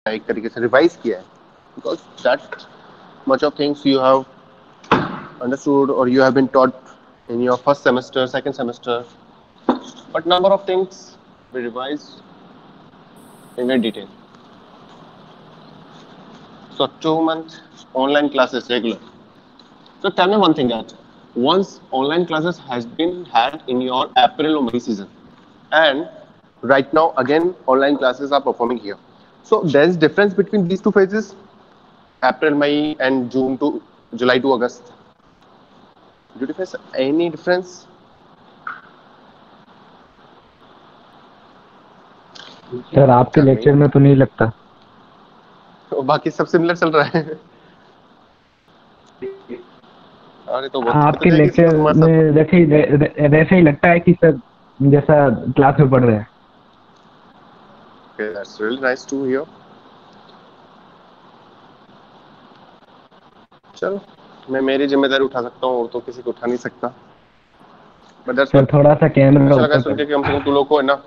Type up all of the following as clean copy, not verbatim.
है, एक तरीके से रिवाइज किया है, because that much of things you have understood और you have been taught in your first semester, second semester, but number of things we revise in very detail. So 2 months online classes regular. So tell me one thing, that once online classes has been had in your April or May season, and right now again online classes are performing here. So there is difference between these two phases, April, May and June to July to August. Do you face any difference? Sir आपके lecture में तो नहीं लगता। तो बाकी सब similar चल रहा है। अरे तो आपके लेक्चर में वैसे ही लगता है कि सर जैसा क्लास में पढ़ रहे हैं। Okay, that's really nice to hear. चलो, मैं मेरी जिम्मेदारी उठा सकता हूँ, और तो किसी को उठा नहीं सकता। बट दैट्स सर थोड़ा सा कैमरा अच्छा लगा ऊपर सुन के कर। कि हम तुम लोग को है ना,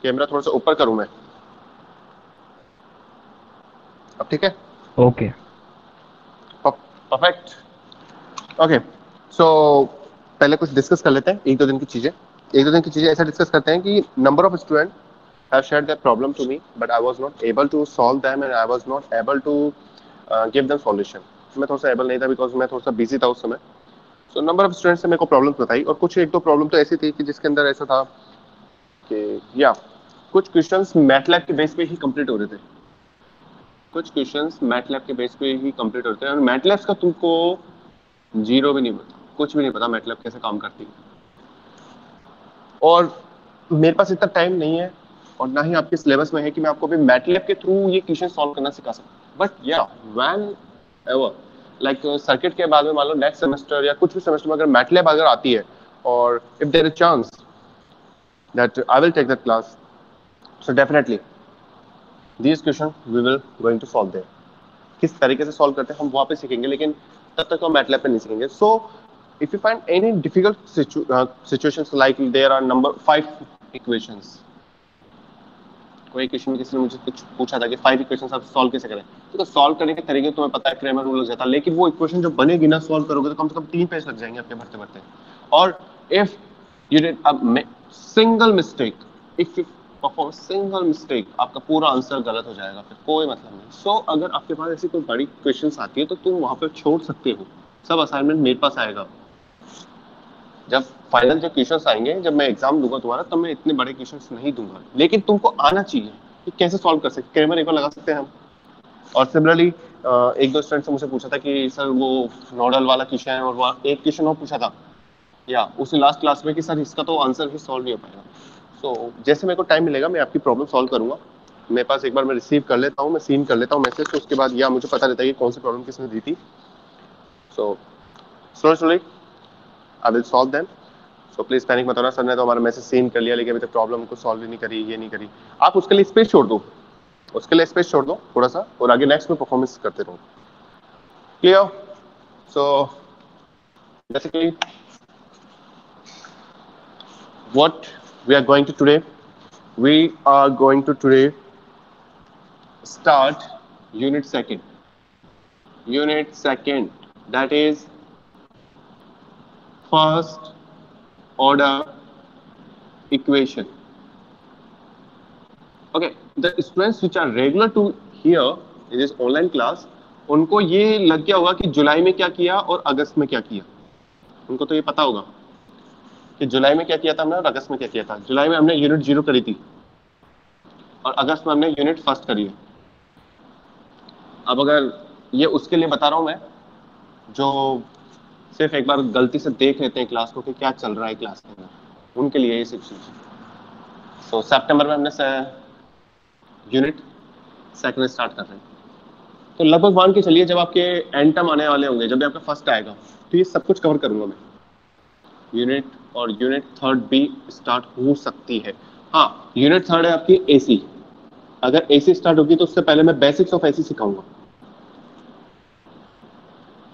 कैमरा थोड़ा सा ऊपर करूँ मैं, अब ठीक है? Okay perfect. ओके, सो पहले कुछ डिस्कस कर लेते हैं, एक दो दिन की चीजें ऐसा डिस्कस करते हैं कि number of student have shared their problem to me, but I was not able to solve them and I was not able to give them solution. मैं थोड़ा सा एबल नहीं था बिकॉज मैं थोड़ा सा बिजी था उस समय। सो नंबर ऑफ स्टूडेंट्स ने मेरे को प्रॉब्लम्स बताई, और कुछ एक दो प्रॉब्लम तो ऐसी थी कि जिसके अंदर ऐसा था कि या कुछ क्वेश्चंस मैटलैब के बेस पे ही कंप्लीट हो रहे थे, और मैटलैब का तुमको जीरो भी नहीं पता, कुछ भी नहीं पता मैटलैब कैसे काम करती है, और मेरे पास इतना टाइम नहीं है और ना ही आपके सिलेबस में है कि मैं आपको भी मैटलैब के थ्रू ये क्वेश्चन सॉल्व करना सिखा सकूं। बट या व्हेन एवर लाइक सर्किट के बाद में मान लो नेक्स्ट सेमेस्टर या कुछ भी सेमेस्टर में अगर मैटलैब अगर आती है, और if there is chance that I will take that class, so definitely these question we will going to solve there. किस तरीके से सॉल्व करते हैं हम वहां पे सीखेंगे, लेकिन तब तक हम मैटलैब पे नहीं सीखेंगे। सो if you find any difficult situations like there are number 5 equations, कोई इक्वेशन में किसी ने मुझे कुछ पूछा था कि 5 इक्वेशंस आप सॉल्व कैसे करें, तो सॉल्व करने के तरीके तुम्हें पता है, क्रेमर रूल लग जाता है, लेकिन वो इक्वेशन जब बनेगी ना सॉल्व करोगे तो कम से कम 3 पेज लग जाएंगे आपके भरते भरते। और if you did a single mistake, if you perform single mistake, आपका पूरा आंसर गलत हो जाएगा, फिर कोई मतलब नहीं। सो अगर आपके पास ऐसी कोई बड़ी क्वेश्चंस आती है तो तुम वहां पे छोड़ सकते हो, सब असाइनमेंट मेरे पास आएगा। जब फाइनल जो क्वेश्चंस आएंगे, जब मैं एग्जाम दूंगा तुम्हारा, तब मैं इतने बड़े क्वेश्चंस नहीं दूंगा, लेकिन तुमको आना चाहिए कि कैसे सॉल्व कर सकते, क्रेमर एक बार लगा सकते हैं हम। और सिमिलरली एक दो स्टूडेंट से मुझे पूछा था कि सर वो नोडल वाला क्वेश्चन है, और वो एक क्वेश्चन और पूछा था या उसी लास्ट क्लास में कि सर इसका तो आंसर ही सॉल्व नहीं हो पाएगा। सो जैसे मेरे को टाइम मिलेगा मैं आपकी प्रॉब्लम सॉल्व करूंगा। मेरे पास एक बार मैं रिसीव कर लेता हूँ, मैं सीन कर लेता हूँ मैसेज, तो उसके बाद या मुझे पता रहता है कि कौन सी प्रॉब्लम किसने दी थी। So slowly I will solve them. So please panic मत होना, सर ने तो हमारा मैसेज सीन कर लिया लेकिन अभी तक प्रॉब्लम को सॉल्व ही नहीं करी, ये नहीं करी। आप उसके लिए स्पेस छोड़ दो, थोड़ा सा, और आगे नेक्स्ट में परफॉर्मेंस करते रहो। Clear? So basically what we are going to today, we are going to today start unit second, that is first order equation. Okay, the students which are regular to here in this online class, उनको ये लग गया होगा कि जुलाई में क्या किया और अगस्त में क्या किया। उनको तो ये पता होगा कि जुलाई में क्या किया था हमने और अगस्त में क्या किया था। जुलाई में हमने यूनिट 0 करी थी और अगस्त में हमने यूनिट फर्स्ट करी है। अब अगर ये उसके लिए बता रहा हूं मैं जो सिर्फ एक बार गलती से देख लेते हैं क्लास को कि क्या चल रहा है क्लास के अंदर, उनके लिए ये सिर्फ चीज। तो सितंबर में हमने यूनिट सेकंड स्टार्ट कर रहे हैं, तो लगभग मान के चलिए जब आपके एंड टर्म आने वाले होंगे, जब भी आपका फर्स्ट आएगा, तो ये सब कुछ कवर करूंगा मैं। यूनिट और यूनिट थर्ड भी स्टार्ट हो सकती है। हाँ, यूनिट थर्ड है आपकी एसी, अगर एसी स्टार्ट होगी तो उससे पहले मैं बेसिक्स ऑफ एसी सिखाऊंगा।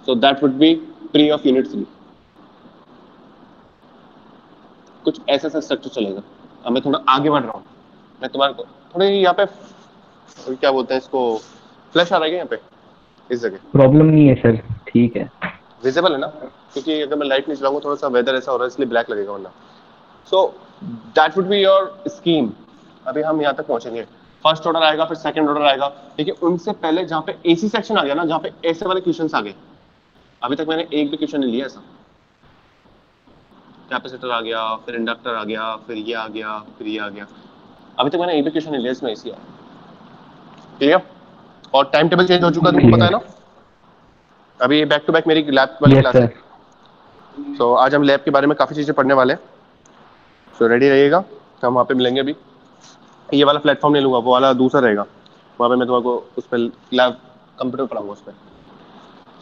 So that would be pre of unit 3। कुछ ऐसा स्ट्रक्चर चलेगा। अब मैं थोड़ा आगे बढ़ रहा हूँ, मैं तुम्हारे को थोड़े यहाँ पे क्या बोलते हैं इसको, फ्लैश आ रहा है क्या यहाँ पे इस जगह? प्रॉब्लम नहीं है सर, ठीक है। विजिबल है ना? क्योंकि अगर मैं लाइट नहीं चलाऊंगा थोड़ा सा वेदर ऐसा हो रहा है इसलिए ब्लैक लगेगा वरना। So that would be your scheme. अभी हम यहाँ तक पहुंचेंगे, फर्स्ट ऑर्डर आएगा, फिर सेकंड ऑर्डर आएगा। देखिए उनसे पहले जहाँ पे एसी सेक्शन आ गया ना, जहाँ पे ऐसे वाले क्वेश्चंस आ गए, अभी तक मैंने एक भी क्वेश्चन नहीं लिया ऐसा। कैपेसिटर आ गया, फिर इंडक्टर आ गया, फिर ये आ गया, फिर ये आ गया, अभी तक मैंने एक भी क्वेश्चन नहीं लिया इसमें एसी आ। ठीक है? और टाइम टेबल चेंज हो चुका है, तुमको ठीक पता है। है ना? अभी बैक टू बैक मेरी लैब वाली यस क्लास है। सर। सो आज हम लैब के बारे में काफी चीजें पढ़ने वाले हैं। सो रेडी रहिएगा, हम वहाँ पे मिलेंगे अभी। ये वाला प्लेटफॉर्म नहीं लूंगा, वो वाला दूसरा रहेगा, वहाँ पे मैं तुमको उस पर लैब कंप्यूटर पढ़ाऊंगा उस पर।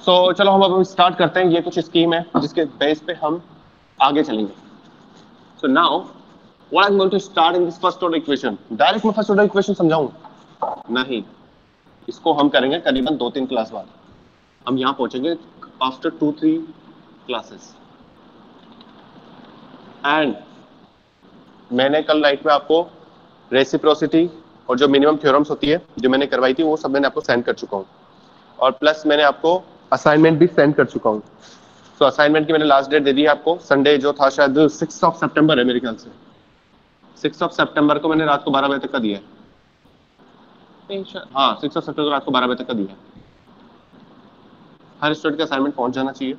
सो चलो हम अब स्टार्ट करते हैं। ये कुछ स्कीम है जिसके बेस पे हम आगे चलेंगे। So now what I am going to start in this first order equation. Direct मैं फर्स्ट ऑर्डर इक्वेशन समझाऊं? नहीं, इसको हम करेंगे करीबन 2-3 क्लास बाद। हम यहाँ पहुंचेंगे आफ्टर 2-3 क्लासेस। एंड मैंने कल नाइट में आपको रेसिप्रोसिटी और जो मिनिमम थ्योरम्स होती है जो मैंने करवाई थी वो सब मैंने आपको सेंड कर चुका हूँ। और प्लस मैंने आपको असाइनमेंट भी सेंड कर चुका हूँ। तो असाइनमेंट की मैंने लास्ट डेट दे दी है आपको, संडे जो था शायद 6 सितंबर है मेरे ख्याल से। 6 सितंबर को मैंने रात को 12 बजे तक का दिया है। हाँ 6 सितंबर को रात को 12 बजे तक का दिया है। हर स्टूडेंट का असाइनमेंट पहुंच जाना चाहिए।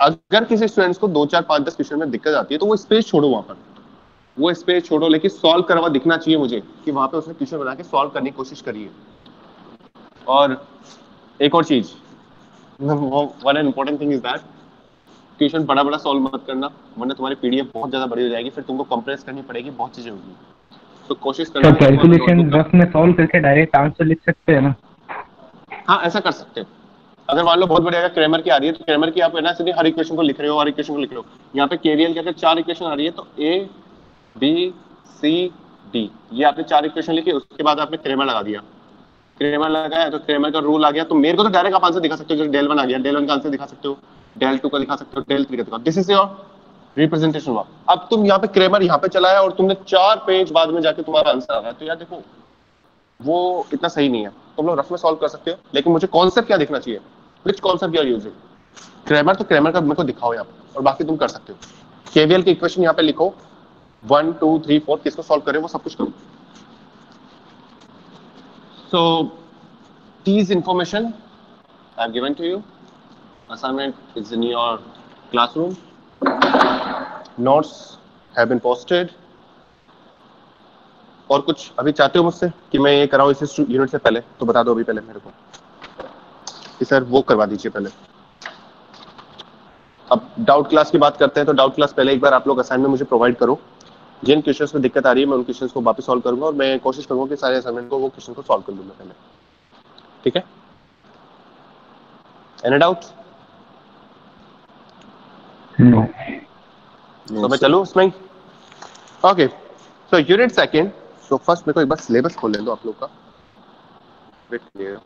अगर किसी स्टूडेंट्स को 2, 4, 5, 10 क्वेश्चन में दिक्कत आती है तो वो स्पेस छोड़ो, वहां पर वो स्पेस छोड़ो, लेकिन सॉल्व करा हुआ दिखना चाहिए मुझे कि वहां पे उसने क्वेश्चन बना के सॉल्व करने की कोशिश करी है। और एक और चीज, one important thing is that question बड़ा बड़ा सॉल्व मत करना, वरना तुम्हारी पीडीएफ बहुत ज्यादा बड़ी हो जाएगी, फिर तुमको कंप्रेस करनी पड़ेगी, बहुत चीजें होगी। तो कोशिश सर करना कि तुम अगर कैलकुलेशन नोटबुक का, रफ में सॉल्व करके डायरेक्ट आंसर लिख सकते हैं ना? हाँ ऐसा कर सकते हो। अगर मान लो बहुत बड़ी अगर क्रेमर की आ रही है तो क्रेमर की आप है ना सीधे हर इक्वेशन को लिख रहे हो, हर इक्वेशन को लिख रहे हो। यहाँ पे केवीएल की अगर 4 इक्वेशन आ रही है तो ए बी सी डी, ये आपने 4 इक्वेशन लिखी, उसके बाद आपने क्रेमर लगा दिया। क्रेमर लगाया तो क्रेमर का रूल आ गया, तो मेरे को तो डायरेक्ट आप आंसर दिखा सकते हो। जैसे डेल 1 आ गया, डेल 1 का आंसर दिखा सकते हो, डेल 2 का दिखा सकते हो, डेल 3 का दिखा। दिस इज योर रिप्रेजेंटेशन हुआ। अब तुम यहाँ पे क्रेमर यहाँ पे चलाया और तुमने 4 पेज बाद में जाके तुम्हारा आंसर आ रहा है, तो यार देखो वो इतना सही नहीं है। तुम लोग रफ में सॉल्व कर सकते हो, लेकिन मुझे कॉन्सेप्ट क्या दिखना चाहिए, which concept you are using. Cramer तो क्रेमर का मेरे को दिखाओ यहाँ पे, और बाकी तुम कर सकते हो। केवीएल की इक्वेशन यहाँ पे लिखो, 1 2 3 4 किसको सॉल्व करें वो सब कुछ करो। सो these information I have given to you. Assignment is in your classroom. Notes have been posted. और कुछ अभी चाहते हो मुझसे कि मैं ये कराऊं इस यूनिट से पहले, तो बता दो अभी पहले मेरे को कि सर वो करवा दीजिए पहले। अब डाउट क्लास की बात करते हैं, तो डाउट क्लास पहले एक बार आप लोग असाइनमेंट मुझे प्रोवाइड करो। जिन क्वेश्चंस में दिक्कत आ रही है मैं उन क्वेश्चंस को वापस सॉल्व करूंगा, और मैं कोशिश करूंगा कि सारे असाइनमेंट को वो क्वेश्चन को सॉल्व कर दूं मैं पहले। ठीक है? Any doubt? नो। तो मैं चलूं उसमें ही? Okay, so unit second. So first मेरे को एक बार सिलेबस खोल ले दो आप लोग का, वेट करिएगा।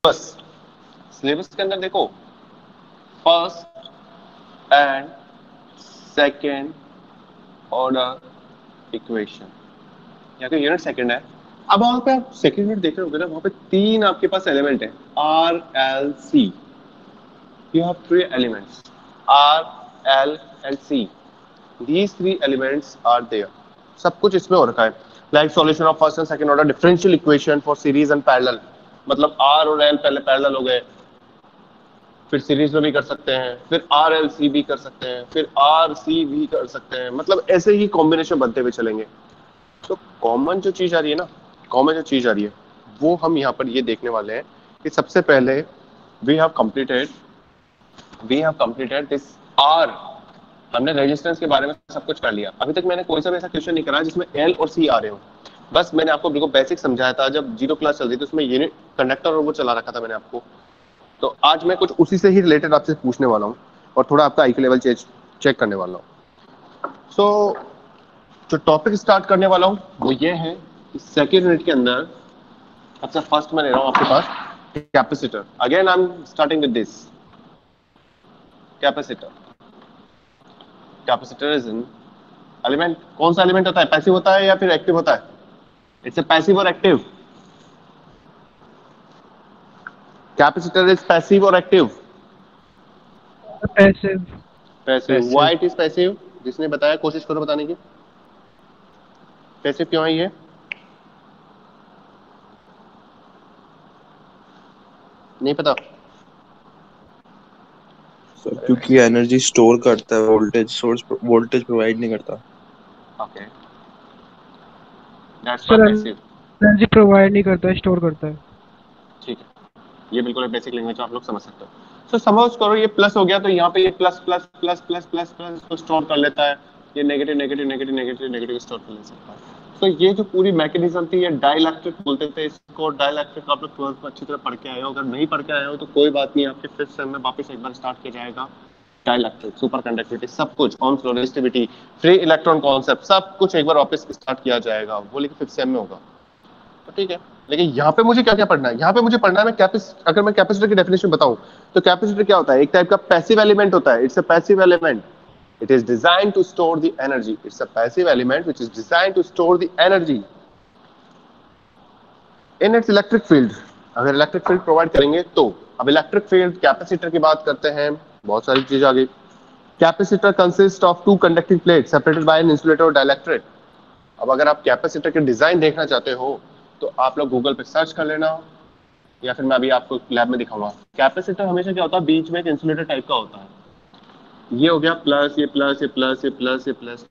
बस सिलेबस के अंदर देखो first and second order equation, यहाँ पे यूनिट सेकंड है। अब वहां पे आप सेकंड यूनिट देख रहे होगे ना, वहां पे 3 आपके पास एलिमेंट है, R L C. You have 3 elements, R L and C. These 3 elements are there. सब कुछ इसमें हो रखा है, like solution of first and second order differential equation for series and parallel. मतलब आर और एल पहले पैरेलल हो गए, फिर सीरीज में भी कर सकते हैं, फिर आर एल सी भी कर सकते हैं, फिर आर सी भी कर सकते हैं। मतलब ऐसे ही कॉम्बिनेशन बनते हुए चलेंगे। तो कॉमन जो चीज आ रही है ना, कॉमन जो चीज आ रही है वो हम यहाँ पर ये देखने वाले हैं कि सबसे पहले we have completed this R. हमने रेजिस्टेंस के बारे में सब कुछ कर लिया। अभी तक मैंने कोई सा भी ऐसा क्वेश्चन नहीं करा जिसमें एल और सी आ रहे हो। बस मैंने आपको बिल्कुल बेसिक समझाया था, जब जीरो क्लास चल रही थी उसमें यूनिट कंडक्टर और वो चला रखा था मैंने आपको। तो आज मैं कुछ उसी से ही रिलेटेड आपसे पूछने वाला हूँ और थोड़ा आपका आईक्यू लेवल चेक करने वाला हूँ। सो जो टॉपिक स्टार्ट करने वाला हूँ वो ये है कि सेकेंड यूनिट के अंदर सबसे फर्स्ट मैं ले रहा हूँ आपके पास capacitor. Again I am starting with this capacitor. Capacitor is an element. कौन सा एलिमेंट होता है, पैसिव होता है या फिर एक्टिव होता है? इट्स ए पैसिव और एक्टिव। कैपेसिटर इज पैसिव और active? Passive. Passive. Why it is passive? जिसने बताया कोशिश करो बताने की। पैसिव क्यों है ये? नहीं पता? सर क्योंकि एनर्जी स्टोर करता है, वोल्टेज प्रोवाइड नहीं करता। Okay, that's why passive. Energy provide नहीं करता है, स्टोर करता है। ठीक है, ये बिल्कुल बेसिक लैंग्वेज आप लोग समझ सकते हो। तो सपोज करो ये प्लस हो गया, तो यहाँ पे ये plus plus plus plus plus plus को स्टोर कर लेता है, ये negative negative negative negative negative store कर ले सकता है। तो ये जो पूरी मैकेनिज्म थी, ये डाइलेक्ट्रिक बोलते थे इसको। डाइलेक्ट्रिक आप लोग 12th में अच्छी तरह पढ़ के आए हो। अगर नहीं पढ़ के आए हो तो कोई बात नहीं, आपके 5th सेम में वापस एक बार स्टार्ट किया जाएगा। डाइलेक्ट्रिक, सुपर कंडक्टिविटी, सब कुछ, Ohm's law, resistivity, free electron concept, सब कुछ एक बार वापस स्टार्ट किया जाएगा। वो लेकिन 5th सेम में होगा, तो ठीक है। लेकिन यहाँ पे मुझे क्या क्या पढ़ना है? यहाँ पे मुझे पढ़ना है अगर मैं कैपेसिटर की डेफिनेशन बताऊं तो कैपेसिटर क्या होता है? एक टाइप का पैसिव एलिमेंट होता है। It's a passive element. It is design to store the energy. It's a passive element which is design to store the energy in its electric field. अगर इलेक्ट्रिक फील्ड प्रोवाइड करेंगे तो। अब electric field, capacitor की बात करते हैं, बहुत सारी चीज आ गई। Capacitor consist of 2 conducting plates separated by an insulator और डाइलेक्ट्रिक। अब अगर आप कैपेसिटर के डिजाइन देखना चाहते हो तो आप लोग गूगल पे सर्च कर लेना, या फिर मैं अभी आपको लैब में दिखाऊंगा। कैपेसिटर हमेशा क्या होता है, बीच में एक इंसुलेटर टाइप का होता है। ये हो गया प्लस, ये प्लस, ये प्लस, ये प्लस, ये plus.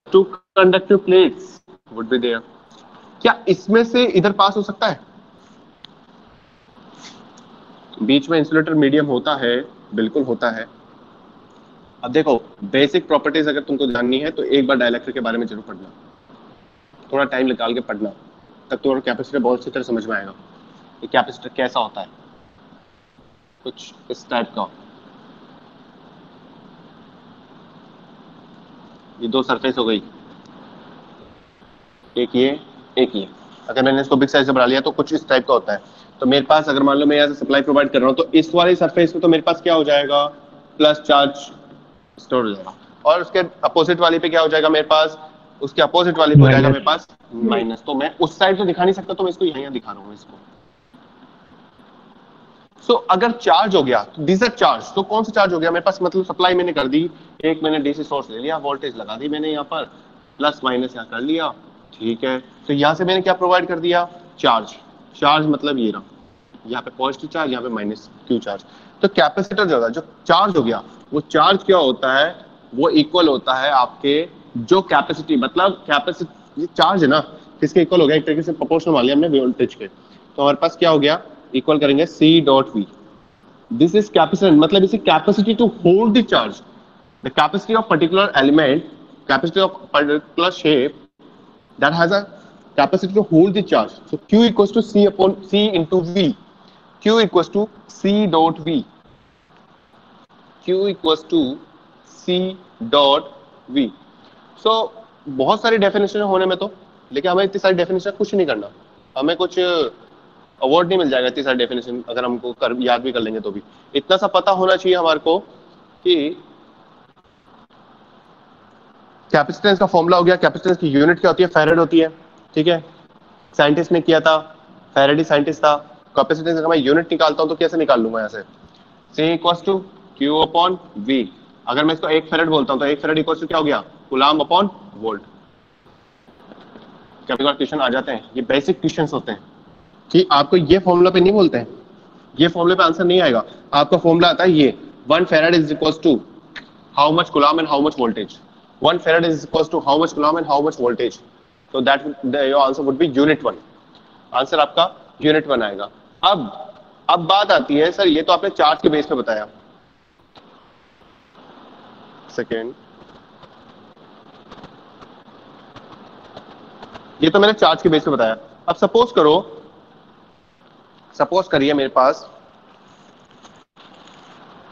2 conductive plates would be there. क्या इसमें से इधर पास हो सकता है? बीच में इंसुलेटर मीडियम होता है, बिल्कुल होता है। अब देखो, बेसिक प्रॉपर्टीज अगर तुमको जाननी है तो एक बार डाइलेक्ट्रिक के बारे में जरूर पढ़ना, थोड़ा टाइम निकाल के पढ़ना, तब तो कैपेसिटर बहुत अच्छी तरह समझ में आएगा कि कैपेसिटर कैसा होता है। कुछ इस टाइप का। ये 2 सरफेस हो गई, एक ये, एक ये। अगर मैंने इसको बिग साइज से बना लिया तो कुछ इस टाइप का होता है। तो मेरे पास अगर मान लो मैं यहाँ से सप्लाई प्रोवाइड कर रहा हूँ तो इस वाले सरफेस पे तो मेरे पास क्या हो जाएगा, प्लस चार्ज स्टोर हो जाएगा, और उसके अपोजिट वाली पे क्या हो जाएगा मेरे पास, उसके अपोजिट वाली पे हो जाएगा मेरे पास माइनस। तो मैं उस साइड तो दिखा नहीं सकता, तो मैं इसको यहाँ दिखा रहा हूँ इसको। सो अगर चार्ज हो गया तो दिस आर चार्ज। तो कौन सा चार्ज हो गया मेरे पास, मतलब सप्लाई मैंने कर दी, एक मैंने डीसी सोर्स ले लिया, वोल्टेज लगा दी मैंने यहाँ पर, प्लस माइनस यहाँ कर लिया, ठीक है। तो यहाँ से मैंने क्या प्रोवाइड कर दिया, चार्ज। चार्ज मतलब ये रहा, यहाँ पे पॉजिटिव चार्ज, यहाँ पे माइनस क्यू चार्ज। तो कैपेसिटर जो है, जो चार्ज हो गया, वो चार्ज क्या होता है, वो इक्वल होता है आपके जो कैपेसिटी, मतलब कैपेसिटी चार्ज है ना, किसके इक्वल हो गया, एक तरीके से प्रोपोर्शनल मान लिया हमने वोल्टेज के। तो हमारे पास क्या हो गया, इक्वल करेंगे C dot V। This is capacitor, मतलब इसे capacity to hold the charge, the capacity of particular element, capacity of particular shape that has a capacity to hold the charge. So Q equals to C upon C into V. Q equals to C dot V. Q equals to C dot V. So बहुत सारी definition होने में तो, लेकिन हमें इतनी सारी definition कुछ नहीं करना, हमें कुछ अवार्ड नहीं मिल जाएगा इतनी सारी डेफिनेशन अगर हमको याद भी कर लेंगे तो भी। इतना सा पता होना चाहिए हमारे को कि कैपेसिटेंस का फॉर्मूला हो गया, कैपेसिटेंस की यूनिट क्या होती है, फैराड होती है, ठीक है। साइंटिस्ट ने किया था, फैराडी साइंटिस्ट था। कैपेसिटेंस अगर मैं यूनिट निकालता हूं तो कैसे निकाल लूंगा यहाँ से, C equals to Q upon V। अगर मैं इसको 1 फैराड बोलता हूं तो 1 फैराड इक्वल्स टू क्या हो गया, कूलम्ब अपॉन वोल्ट। कभी कभार क्वेश्चन आ जाते हैं, ये बेसिक क्वेश्चंस होते हैं कि आपको ये फॉर्मूला पे नहीं बोलते हैं, ये फॉर्मूले पे आंसर नहीं आएगा। आपका फॉर्मूला आता है ये 1 farad is equals to how much coulomb and how much voltage. 1 farad is equals to how much coulomb and how much voltage. So that your answer would be unit 1. Answer आपका unit 1 आएगा। अब बात आती है, sir ये तो आपने charge के बेस पे बताया। सेकेंड, ये तो मैंने चार्ज के बेस पे बताया। अब सपोज करिए मेरे पास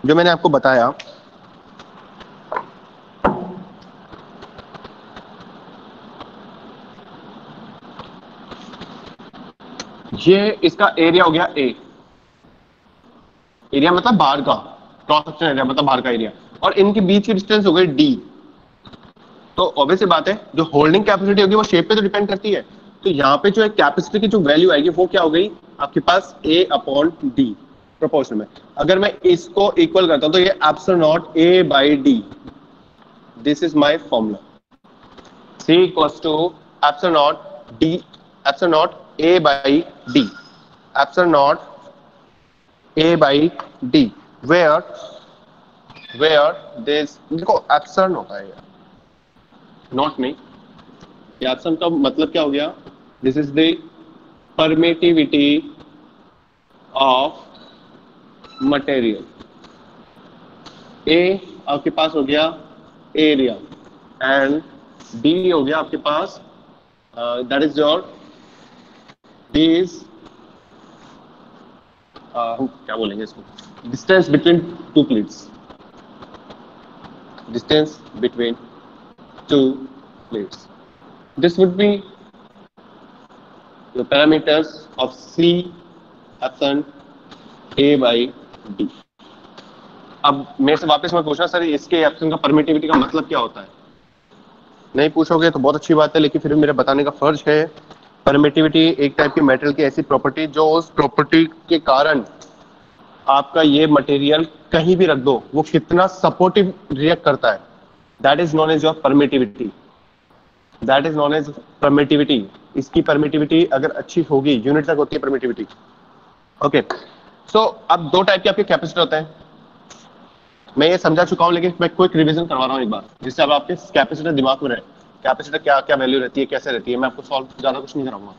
जो मैंने आपको बताया, ये इसका एरिया हो गया ए, एरिया मतलब बाहर का, क्रॉस सेक्शन एरिया मतलब बाहर का एरिया, और इनके बीच की डिस्टेंस हो गई डी। तो ऑब्वियस सी बात है जो होल्डिंग कैपेसिटी होगी वो शेप पे तो डिपेंड करती है। तो यहाँ पे जो है कैपेसिटी की जो वैल्यू आएगी वो क्या हो गई आपके पास, ए अपॉन डी प्रोपोर्शनल में। अगर मैं इसको इक्वल करता हूं तो ये epsilon naught A by D, this is my formula. C equals to epsilon naught D, epsilon naught A by D, epsilon naught A by D, where this, देखो epsilon होता है यार, नॉट नहीं, ये epsilon का मतलब क्या हो गया, this is the permittivity of material. A आपके पास हो गया एरिया एंड D हो गया आपके पास दैट इज योर is क्या बोलेंगे इसको, distance between two plates, distance between two plates. This would be the parameters of C epsilon A by D। अब मेरे से वापस मैं पूछना, सर इसके एप्सिलॉन का परमिटिविटी का मतलब क्या होता है? नहीं पूछोगे तो बहुत अच्छी बात है, लेकिन फिर मेरा बताने का फर्ज है। परमिटिविटी एक टाइप की मेटल की ऐसी प्रॉपर्टी जो उस प्रॉपर्टी के कारण आपका ये मटेरियल कहीं भी रख दो वो कितना सपोर्टिव रिएक्ट करता है, that is known as your permittivity, that is known as permittivity. इसकी परमिटिविटी अगर अच्छी होगी, यूनिट तक होती है परमिटिविटी। ओके, सो अब दो टाइप के आपके कैपेसिटर होते हैं, मैं ये समझा चुका हूं, लेकिन मैं क्विक रिवीजन करवा रहा हूं एक बार, जिससे अब आपके कैपेसिटर दिमाग में रहे। कैपेसिटर क्या क्या वैल्यू रहती है, कैसे रहती है, मैं आपको सॉल्व ज्यादा कुछ नहीं कराऊंगा।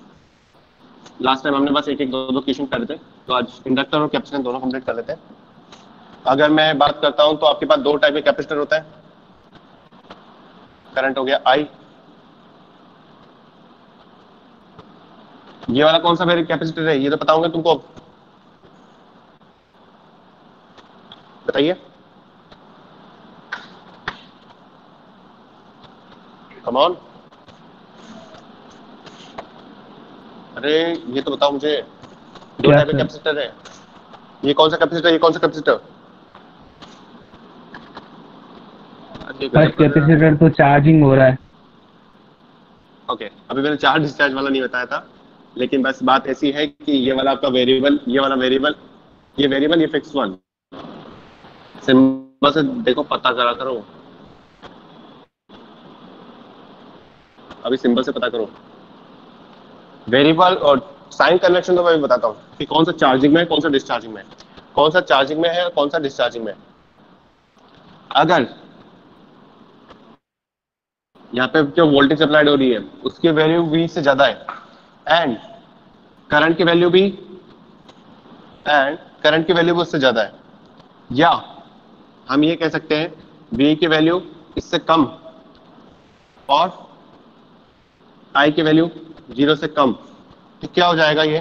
लास्ट टाइम हमने बस एक एक दो क्वेश्चन कर रहे थे, तो आज इंडक्टर और कैपेसिटर दोनों कंप्लीट कर लेते हैं। अगर मैं बात करता हूं तो आपके पास दो टाइप के कैपेसिटर होता है। करंट हो गया आई, ये वाला कौन सा मेरे कैपेसिटर है ये तो पता होगा तुमको, बताइए कम ऑन। अरे ये तो बताओ मुझे, दो टाइप के कैपेसिटर है, ये कौन सा कैपेसिटर, ये कौन सा कैपेसिटर? फर्स्ट कैपेसिटर तो चार्जिंग हो रहा है। ओके, अभी मैंने चार्ज डिस्चार्ज वाला नहीं बताया था, लेकिन बस बात ऐसी है कि ये वाला आपका वेरिएबल, ये वाला वेरिएबल, ये वेरिएबल, ये फिक्स वन। सिंबल से देखो, पता करा करो, अभी सिंबल से पता करो वेरिएबल, और साइन कन्वेंशन तो मैं भी बताता हूँ कि कौन सा चार्जिंग में है, कौन सा डिस्चार्जिंग में है, कौन सा चार्जिंग में है और कौन सा डिस्चार्जिंग में है। अगर यहाँ पे जो वोल्टेज अप्लाइड हो रही है उसकी वैल्यू V से ज्यादा है एंड करंट की वैल्यू भी उससे ज्यादा है, या हम ये कह सकते हैं V की वैल्यू इससे कम और I की वैल्यू 0 से कम, तो क्या हो जाएगा, ये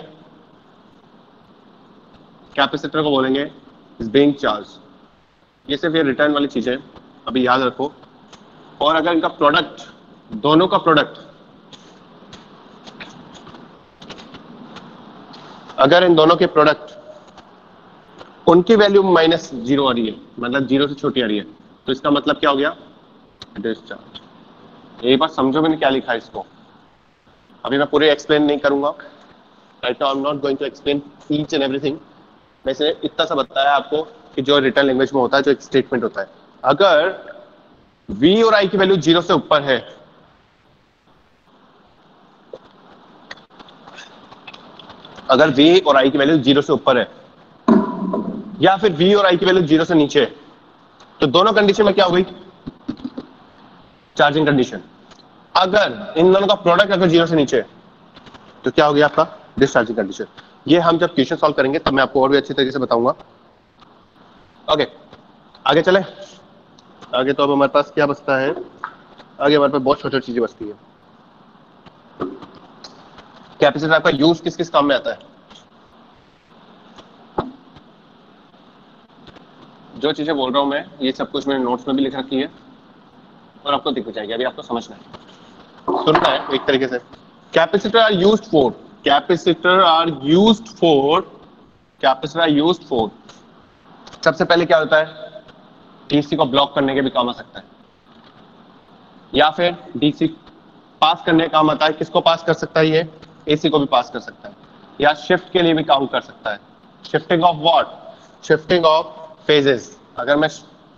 कैपेसिटर को बोलेंगे इज बीइंग चार्ज। ये सिर्फ ये रिटर्न वाली चीज है, अभी याद रखो। और अगर इनका प्रोडक्ट, दोनों का प्रोडक्ट अगर इन दोनों के प्रोडक्ट उनकी वैल्यू -0 आ रही है, मतलब 0 से छोटी आ रही है, तो इसका मतलब क्या हो गया? डिस्चार्ज। एक बार समझो मैंने क्या लिखा है इसको। अभी मैं पूरे एक्सप्लेन नहीं करूंगा, right now I am not going to explain each and everything. मैं सिर्फ इतना सा बताया आपको कि जो रिटर्न लैंग्वेज में होता है, जो एक स्टेटमेंट होता है, अगर v और i की वैल्यू 0 से ऊपर है, अगर v और i की वैल्यू 0 से ऊपर है या फिर v और i की वैल्यू 0 से नीचे है, तो दोनों कंडीशन में क्या हो गई? Charging condition. अगर इन दोनों का प्रोडक्ट अगर 0 से नीचे है तो क्या हो गया आपका? Discharging condition. ये हम जब क्वेश्चन सॉल्व करेंगे तब मैं आपको और भी अच्छी तरीके से बताऊंगा। ओके, आगे चले। आगे तो अब हमारे पास क्या बचता है? आगे हमारे पास बहुत छोटी छोटी चीजें बचती है। कैपेसिटर आपका यूज किस किस काम में आता है? जो चीजें बोल रहा हूं मैं, ये सब कुछ मैंने नोट्स में भी लिख रखी है और आपको दिख जाएगी। अभी आपको समझना है, सुनना है एक तरीके से। Capacitor are used for, capacitor are used for, capacitor are used for, सबसे पहले क्या होता है? डीसी को ब्लॉक करने के भी काम आ सकता है, या फिर डीसी पास करने का काम आता है। किसको पास कर सकता है ये? एसी को भी पास कर सकता है, या शिफ्ट के लिए भी काम कर सकता है। Shifting of what? Shifting of phases. अगर मैं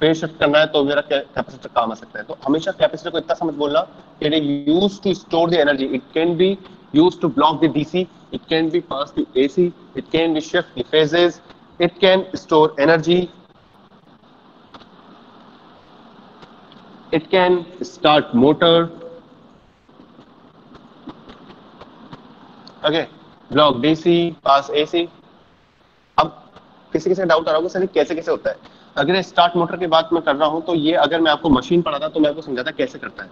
फेज शिफ्ट करना है तो मेरा कैपेसिटर काम आ सकता है। तो हमेशा कैपेसिटर को इतना समझ बोलना, it is used to store the energy, it can be used to block the DC, it can be pass the AC, it can be shift the phases, it can store energy, it can start motor, okay, block DC, pass AC। अब किसी किसी doubt आ रहा होगा sir कैसे कैसे होता है? अगर स्टार्ट मोटर की बात मैं कर रहा हूं तो ये अगर मैं आपको मशीन पढ़ाता तो मैं आपको समझाता कैसे करता है।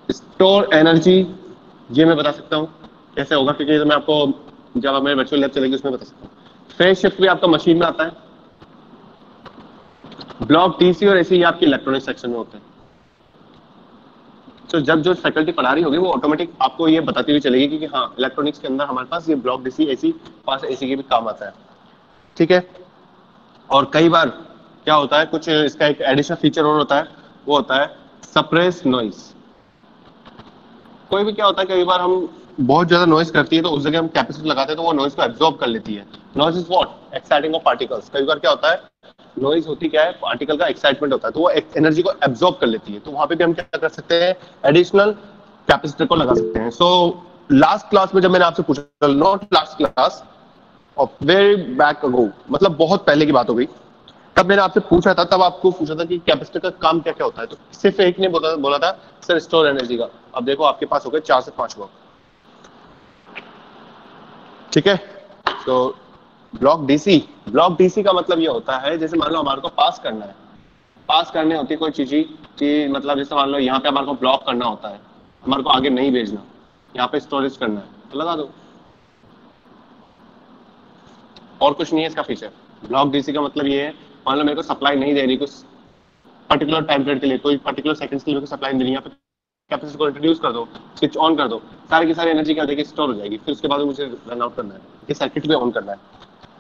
स्टोर एनर्जी ये मैं बता सकता हूँ कैसे होगा, क्योंकि तो मैं आपको जब हमें वर्चुअल लैब चलेगी उसमें बता सकता हूँ। फेज शिफ्ट भी आपका मशीन में आता है। ब्लॉक डीसी और एसी ये आपकी इलेक्ट्रॉनिक सेक्शन में होते हैं। तो जब जो फैकल्टी पढ़ा रही होगी वो ऑटोमेटिक आपको ये बताती हुई चलेगी कि हाँ इलेक्ट्रॉनिक्स के अंदर हमारे पास ये ब्लॉक डीसी एसी पास एसी के भी काम आता है, ठीक है। और कई बार क्या होता है, कुछ इसका एक एडिशनल फीचर और होता है, वो होता है सप्रेस नॉइज। कोई भी क्या होता है, कई बार हम बहुत ज्यादा नॉइज करती है तो उस जगह हम कैपेसिटर लगाते हैं तो वो नॉइज को एब्जॉर्ब कर लेती है। Noise is what? Exciting of particles. कई बार क्या होता है, नॉइज होती क्या है? पार्टिकल का एक्साइटमेंट होता है, तो वो एनर्जी को एब्जॉर्ब कर लेती है। तो वहां पे भी हम क्या कर सकते हैं? एडिशनल कैपेसिटर को लगा सकते हैं। सो लास्ट क्लास में जब मैंने आपसे पूछा, नॉट लास्ट क्लास और वेरी बैक अगो, मतलब बहुत पहले की बात हो गई, तब मैंने आपसे पूछा था, तब आपको पूछा था कि कैपेसिटर का काम क्या क्या होता है। तो सिर्फ एक ने बोला था सर स्टोर एनर्जी का। अब देखो आपके पास हो गए 4 से 5 लोग, ठीक है। तो ब्लॉक डीसी का मतलब ये होता है, जैसे मान लो हमारे को पास करना है, पास करने होती है कोई चीज कि मतलब जैसे मान लो यहाँ पे हमारे को ब्लॉक करना होता है, हमारे को आगे नहीं भेजना, यहाँ पे स्टोरेज करना है तो लगा दो, और कुछ नहीं है इसका फीचर। ब्लॉक डीसी का मतलब ये है, मान लो मेरे को सप्लाई नहीं दे रही कुछ पर्टिकुलर टाइम पीरियड के लिए, कोई पर्टिकुलर सेकंड्स के लिए सप्लाई नहीं दे रही, यहाँ पे कैपेसिटर को इंट्रोड्यूस कर दो, स्विच ऑन कर दो, सारी की सारी एनर्जी क्या देगी? स्टोर हो जाएगी। फिर उसके बाद मुझे रन आउट करना है, ये सर्किट भी ऑन करना है।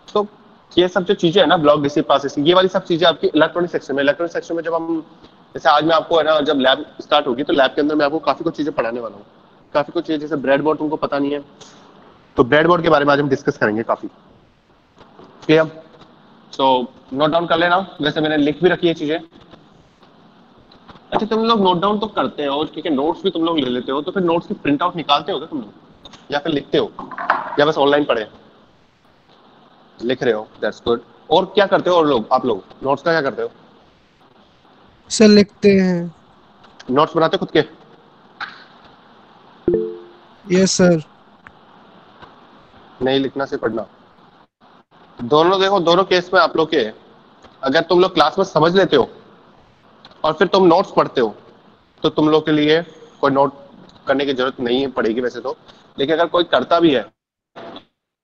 तो ये सब जो चीजें है ना, ब्लॉक डीसी पास, ये वाली सब चीजें आपकी इलेक्ट्रॉनिक सेक्शन में। इलेक्ट्रॉनिक सेक्शन में जब हम, जैसे आज मैं आपको है ना, जब लैब स्टार्ट होगी तो लैब के अंदर मैं आपको काफी कुछ चीजें पढ़ाने वाला हूँ। काफी कुछ चीजें, जैसे ब्रेडबोर्ड तुमको पता नहीं है तो ब्रेडबोर्ड के बारे में आज हम डिस्कस करेंगे काफी, क्लियर? सो नोट डाउन कर लेना, वैसे मैंने लिख भी रखी है चीजें। अच्छा तुम लोग नोट डाउन तो करते हो, ठीक है, नोट्स भी तुम लोग ले लेते हो, तो फिर नोट्स की प्रिंट आउट निकालते हो क्या तुम लोग, या फिर लिखते हो, या बस ऑनलाइन पढ़े? लिख रहे हो, दैट्स गुड। और क्या करते हो और लोग, आप लोग नोट्स का क्या करते हो? सर लिखते हैं। नोट्स बनाते हो खुद के? Yes sir. नहीं, लिखना से पढ़ना दोनों। देखो दोनों केस में आप लोग के, अगर तुम लोग क्लास में समझ लेते हो और फिर तुम नोट्स पढ़ते हो तो तुम लोग के लिए कोई नोट करने की जरूरत नहीं पड़ेगी वैसे तो। लेकिन अगर कोई करता भी है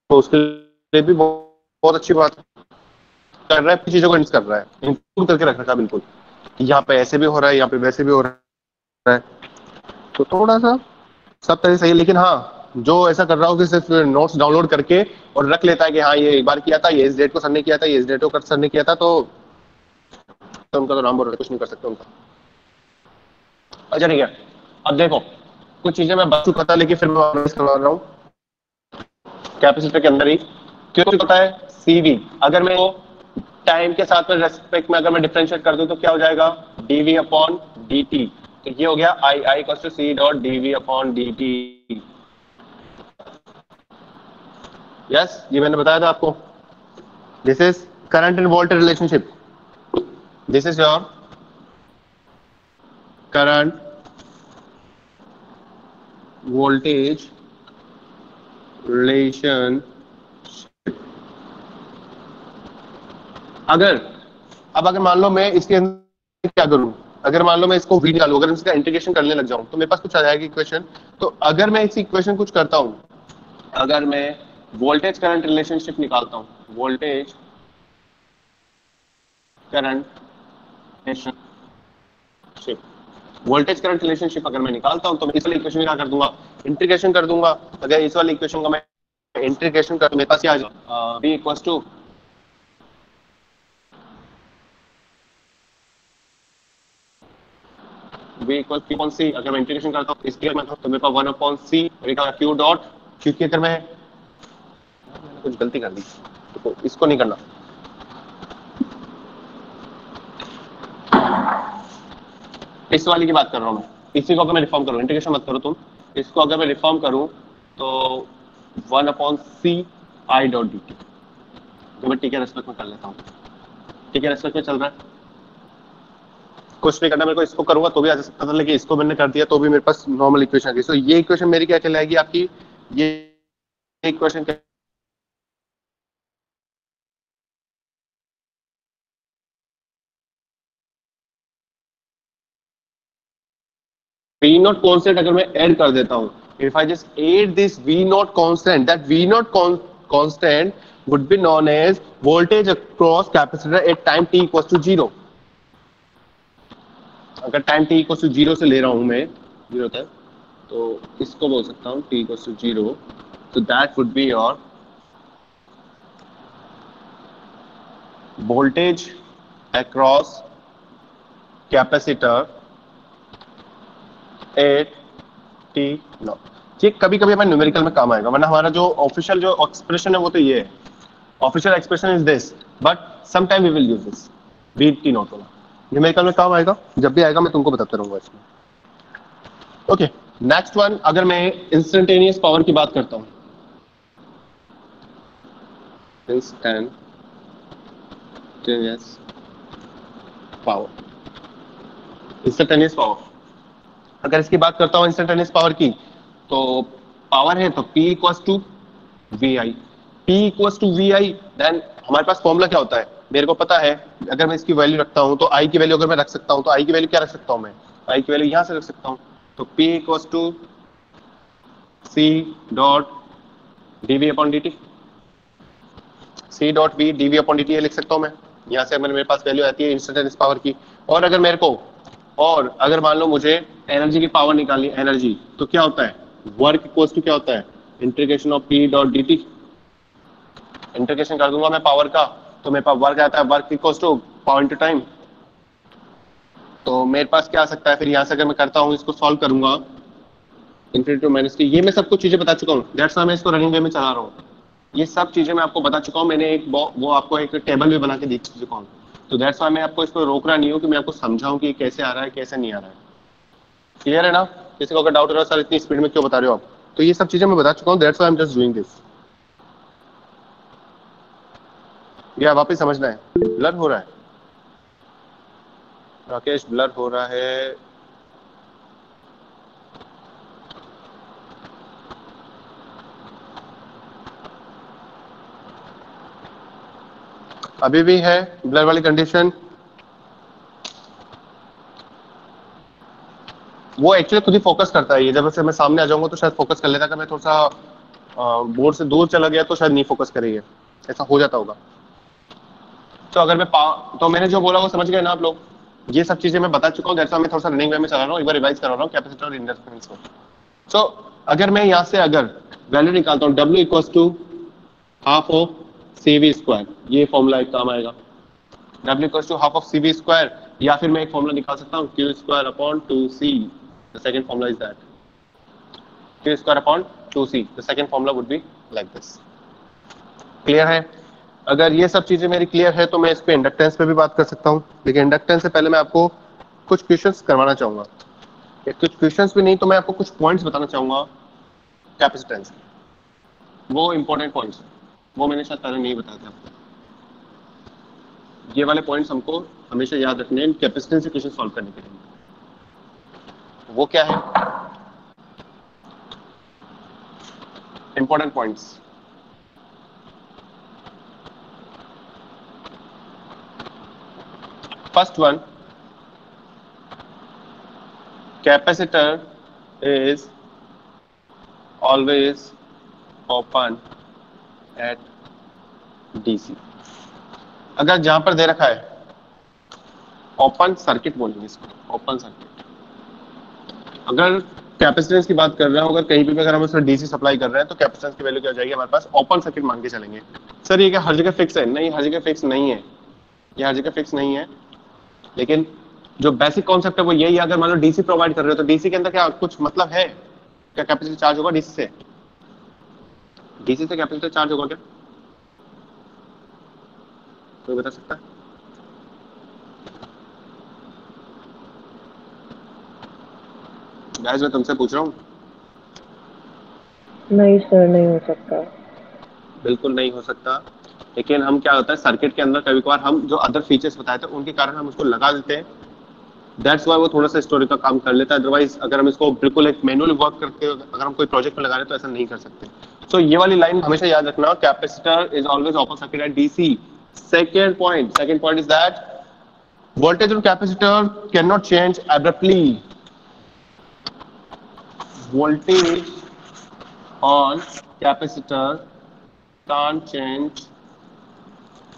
तो उसके लिए भी बहुत अच्छी बात है, कर रहा है, चीजों को कर रहा है, इंक्लूड करके रख रखा है बिल्कुल, यहाँ पे ऐसे भी हो रहा है, यहाँ पे वैसे भी हो रहा है, तो थोड़ा सा सब तरह सही है। लेकिन हाँ, जो ऐसा कर रहा हो कि सिर्फ नोट्स डाउनलोड करके और रख लेता है कि हाँ ये एक बार किया था, ये इस डेट को सर ने किया था, ये इस डेट को सर ने किया था, तो उनका तो नाम बोल रहे, कुछ नहीं कर सकते उनका। अच्छा ठीक है, अब देखो कुछ चीजें मैं बता चुका था लेकिन फिर मैं वापस करवा रहा हूँ कैपेसिटर के अंदर ही। क्यों होता है सीवी, अगर मैं टाइम के साथ में रेस्पेक्ट में अगर मैं डिफरेंशिएट कर दूं तो क्या हो जाएगा, डीवी अपॉन dt। तो ये हो गया I equals to C dot DV upon dt। Yes, ये मैंने बताया था आपको। This is current and voltage relationship, this is your current voltage relation. अगर मान लो मैं इसके अंदर क्या करूं, अगर मान लो मैं इसको v निकालूं, अगर मैं इसका इंटीग्रेशन करने लग जाऊं तो मेरे पास कुछ आ जाएगा इक्वेशन। तो अगर मैं इस इक्वेशन कुछ करता हूं, अगर मैं वोल्टेज करंट रिलेशनशिप निकालता हूं, voltage current relationship, voltage current relationship अगर मैं निकालता हूं तो मैं इस वाली इक्वेशन में क्या कर दूंगा, इंटीग्रेशन कर दूंगा। अगर इस वाली इक्वेशन का मैं इंटीग्रेशन कर, मेरे पास क्या आ जाएगा, v equals to v equal q upon c। अगर मैं इंटीग्रेशन करता हूं इसके में तो मेरे पास 1 अपॉन c और एक q डॉट, क्योंकि अगर मैंने कुछ गलती कर दी तो इसको नहीं करना, इस वाली की बात कर रहा हूं मैं। इसी को अगर मैं रिफॉर्म करूं, इंटीग्रेशन मत करो तुम, इसको अगर मैं रिफॉर्म करूं तो 1 upon c i dot dt, तो मैं t के रेस्पेक्ट में कर लेता हूं, t के रेस्पेक्ट में चल रहा है, कुछ नहीं करना मेरे को, इसको करूंगा तो भी आ सकता था लेकिन इसको मैंने कर दिया तो भी मेरे पास नॉर्मल इक्वेशन आ गई। सो ये इक्वेशन मेरी क्या कहलाएगी आपकी, ये इक्वेशन V नॉट कांस्टेंट अगर मैं ऐड कर देता हूं, if I just add this V not constant, that V not constant would be known as voltage across capacitor at time t equals to 0। अगर टाइम t इक्वल टू 0 से ले रहा हूं मैं, 0 तक, तो इसको बोल सकता हूं t इक्वल टू 0, तो that would be your voltage across capacitor eight t not. ये कभी कभी हमारे न्यूमेरिकल में काम आएगा, वरना हमारा जो ऑफिशियल जो एक्सप्रेशन है वो तो ये है, official expression is this, but some time we will use this v t naught वाला। न्यूमेरिकल में काम आएगा, जब भी आएगा मैं तुमको बताता रहूंगा इसमें। ओके, नेक्स्ट वन, अगर मैं इंस्टेंटेनियस पावर की बात करता हूं, इंस्टेंटेनियस पावर, अगर इसकी बात करता हूं इंस्टेंटेनियस पावर की, तो पावर है तो P equals to VI, P equals to VI, then हमारे पास फॉर्मूला क्या होता है, मेरे को पता है, अगर मैं इसकी वैल्यू रखता हूं तो I की वैल्यू अगर मैं रख सकता हूं तो I की वैल्यू क्या रख सकता हूं मैं, I की वैल्यू यहां से रख सकता हूं, तो P equals to C dot dV upon dt, C dot V dV upon dt लिख सकता हूं मैं, यहां से मेरे पास वैल्यू आती है इंस्टेंटेनियस पावर की। और अगर मेरे को, और अगर मान लो मुझे एनर्जी की पावर निकालनी, एनर्जी तो क्या होता है, वर्क इक्वल्स टू क्या होता है, integration of P dot dt, integration कर दूंगा मैं पावर का तो मेरे पास वर्क आता है, work equals to power into time. तो मेरे पास क्या आ सकता है फिर, यहां से अगर मैं करता हूं, इसको सॉल्व करूंगा, इनफिनिटी टू माइनस टी, ये मैं सब कुछ चीजें बता चुका हूं, दैट्स व्हाई मैं इसको रनिंग वे में चला रहा हूं। ये सब चीजें मैं आपको बता चुका हूं, मैंने एक वो आपको एक टेबल भी बना के दे चुका हूं, तो दैट्स व्हाई मैं आपको इसको रोक रहा नहीं हूं कि मैं आपको समझाऊं कि कैसे आ रहा है कैसे नहीं आ रहा है। क्लियर है ना? किसी को अगर डाउट हो रहा है सर इतनी स्पीड में क्यों बता रहे हो आप, तो ये सब चीजें मैं बता चुका हूं, that's why I am just doing this. या वापस समझना है, ब्लर हो रहा है राकेश, ब्लर हो रहा है, अभी भी है ब्लर वाली कंडीशन। वो एक्चुअली खुद ही फोकस करता है, ये जब से मैं सामने आ जाऊंगा तो शायद फोकस कर लेता, अगर मैं थोड़ा सा बोर्ड से दूर चला गया तो शायद नहीं फोकस करेगी, ऐसा हो जाता होगा। तो अगर मैं तो मैंने जो बोला वो समझ गए ना आप लोग, ये सब चीजें मैं बता चुका हूँ, जैसा मैं थोड़ा सा रनिंग वे में चला रहा हूँ, एक बार रिवाइज करा रहा हूँ कैपेसिटर और इंडक्टेंस को। सो अगर मैं यहाँ से अगर वैल्यू निकालता हूँ, W equals to half of CV square, ये फॉर्मूला एक काम आएगा, W equals to half of CV square, या फिर मैं एक फॉर्मूला निकाल सकता हूँ Q square upon 2C, the second formula is that Q square upon 2C, the second formula would be like this. Clear है? अगर ये सब चीजें मेरी क्लियर है तो मैं इस पे इंडक्टेंस पे भी बात कर सकता हूँ, लेकिन इंडक्टेंस से पहले मैं आपको कुछ क्वेश्चंस करवाना चाहूंगा, कुछ क्वेश्चंस भी नहीं तो मैं आपको कुछ पॉइंट्स बताना चाहूंगा कैपेसिटेंस, वो इंपॉर्टेंट पॉइंट्स, वो मैंने शायद पहले नहीं बताया था आपको। ये वाले पॉइंट्स हमको हमेशा याद रखने हैं कैपेसिटेंस से क्वेश्चन सॉल्व करने के लिए। वो क्या है? Important points, first one, capacitor is always open at DC। अगर जहां पर दे रखा है ओपन सर्किट बोलेंगे इसको, ओपन सर्किट। अगर कैपेसिटेंस की बात कर रहे हो, अगर कहीं भी अगर हम उसमें डीसी सप्लाई कर रहे हैं तो कैपेसिटेंस की वैल्यू क्या हो जाएगी हमारे पास, ओपन सर्किट मान के चलेंगे। सर ये क्या हर जगह फिक्स है? नहीं, हर जगह फिक्स नहीं है, ये हर जगह फिक्स नहीं है, लेकिन जो बेसिक कॉन्सेप्ट है वो यही है। अगर मान लो डीसी प्रोवाइड कर रहे हो तो डीसी के अंदर क्या कुछ मतलब है क्या, कैपेसिटर चार्ज होगा डीसी से? डीसी से कैपेसिटर चार्ज होगा क्या? कोई बता सकता है? गाइस मैं तुमसे पूछ रहा हूँ। नहीं सर, नहीं हो सकता। बिल्कुल नहीं हो सकता, लेकिन हम क्या होता है सर्किट के अंदर कभी कभार हम जो अदर फीचर्स बताए थे उनके कारण हम उसको लगा देते हैं, दैट्स व्हाई वो थोड़ा सा स्टोरी का काम कर लेता है। अदरवाइज अगर हम इसको बिल्कुल एक मैनुअल वर्क करके अगर हम कोई प्रोजेक्ट में लगा रहे हैं तो ऐसा नहीं कर सकते। सो ये वाली लाइन हमेशा याद रखना, capacitor is always open circuit eight DC. Second point is that voltage on capacitor cannot change abruptly। voltage on capacitor can't change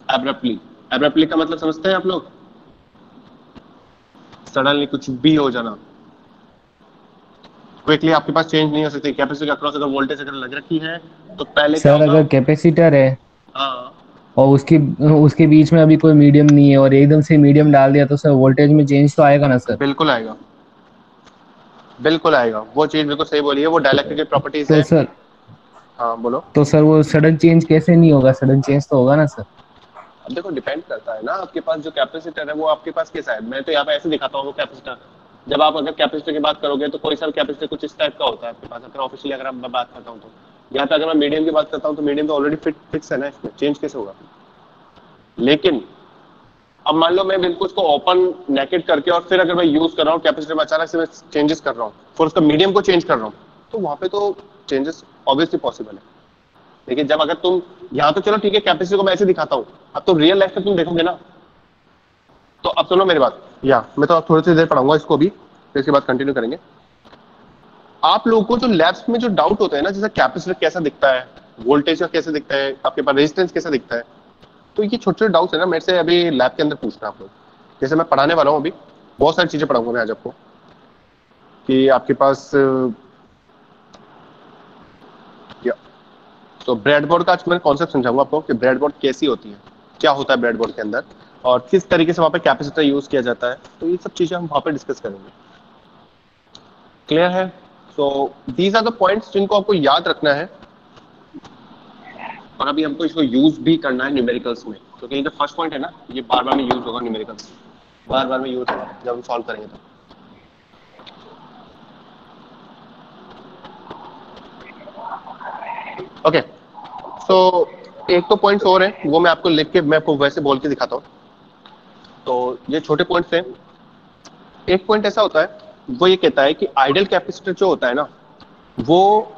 abruptly। abruptly का मतलब समझते हैं आप लोग? सडनली कुछ भी हो जाना, क्विकली आपके पास चेंज नहीं हो सकती। कैपेसिटर के अक्रॉस अगर वोल्टेज अगर लग रखी है तो पहले क्या सर होगा? अगर कैपेसिटर है हाँ, और उसके बीच में अभी कोई मीडियम नहीं है और एकदम से मीडियम डाल दिया तो सर वोल्टेज में चेंज तो आएगा ना सर? बिल्कुल आएगा, बिल्कुल आएगा, वो चीज बिल्कुल सही बोली है, वो डाइलेक्ट्रिक की प्रॉपर्टीज तो है। सर हाँ बोलो। तो सर वो सडन चेंज कैसे नहीं होगा? सडन चेंज तो होगा ना सर? अब देखो डिपेंड करता है ना, आपके पास जो कैपेसिटर है वो आपके पास कैसा है। मैं तो यहाँ पे ऐसे दिखाता हूँ वो कैपेसिटर। जब आप अगर कैपेसिटर की बात करोगे तो कोई सा कैपेसिटर कुछ इस टाइप का होता है आपके पास, अगर ऑफिशियली अगर मैं बात करता हूँ तो। यहाँ पे अगर मैं मीडियम की बात करता हूँ तो मीडियम तो ऑलरेडी फिक्स है ना, इसमें चेंज कैसे होगा? लेकिन अब मान लो मैं बिल्कुल उसको ओपन नेकेड करके और फिर अगर मैं यूज कर रहा हूँ कैपेसिटर में अचानक से मैं चेंजेस कर रहा हूँ, फिर उसका मीडियम को चेंज कर रहा हूँ, तो वहां पे तो चेंजेस ऑब्वियसली पॉसिबल है। लेकिन जब अगर तुम यहाँ तो चलो ठीक है कैपेसिटर को मैं ऐसे दिखाता हूँ, अब तो रियल लाइफ में तुम देखोगे ना, तो अब सुनो मेरी बात, या मैं तो थोड़ी सी देर पढ़ाऊंगा इसको भी, फिर इसके बाद कंटिन्यू करेंगे। आप लोगों को जो लैब्स में जो डाउट होता है ना, जैसे कैपेसिटर कैसा दिखता है, वोल्टेज का कैसे दिखता है, आपके पास रेजिस्टेंस कैसा दिखता है, तो ये छोटे छोटे डाउट्स है ना, मेरे से अभी लैब के अंदर पूछना आप लोग। जैसे मैं पढ़ाने वाला हूँ अभी, बहुत सारी चीजें पढ़ाऊंगा मैं आज आपको, कि आपके पास तो ब्रेडबोर्ड का आज मैं कॉन्सेप्ट समझाऊंगा आपको कि ब्रेडबोर्ड कैसी होती है, क्या होता है ब्रेडबोर्ड के अंदर, और किस तरीके से वहां पे कैपेसिटर यूज किया जाता है। तो ये सब चीजें हम वहां पे डिस्कस करेंगे। क्लियर है? So these are the points जिनको आपको याद रखना है, और अभी हमको इसको यूज भी करना है न्यूमेरिकल्स में, क्योंकि ये जो फर्स्ट पॉइंट है ना, ये बार बार में यूज होगा न्यूमेरिकल्स, बार बार में यूज होगा जब हम सॉल्व करेंगे तो। ओके, सो एक तो पॉइंट्स और हैं, वो मैं आपको लिख के मैं आपको वैसे बोल के दिखाता हूँ। तो ये छोटे पॉइंट्स हैं। एक पॉइंट ऐसा होता है, वो ये कहता है कि आइडियल कैपेसिटर जो होता है ना, वो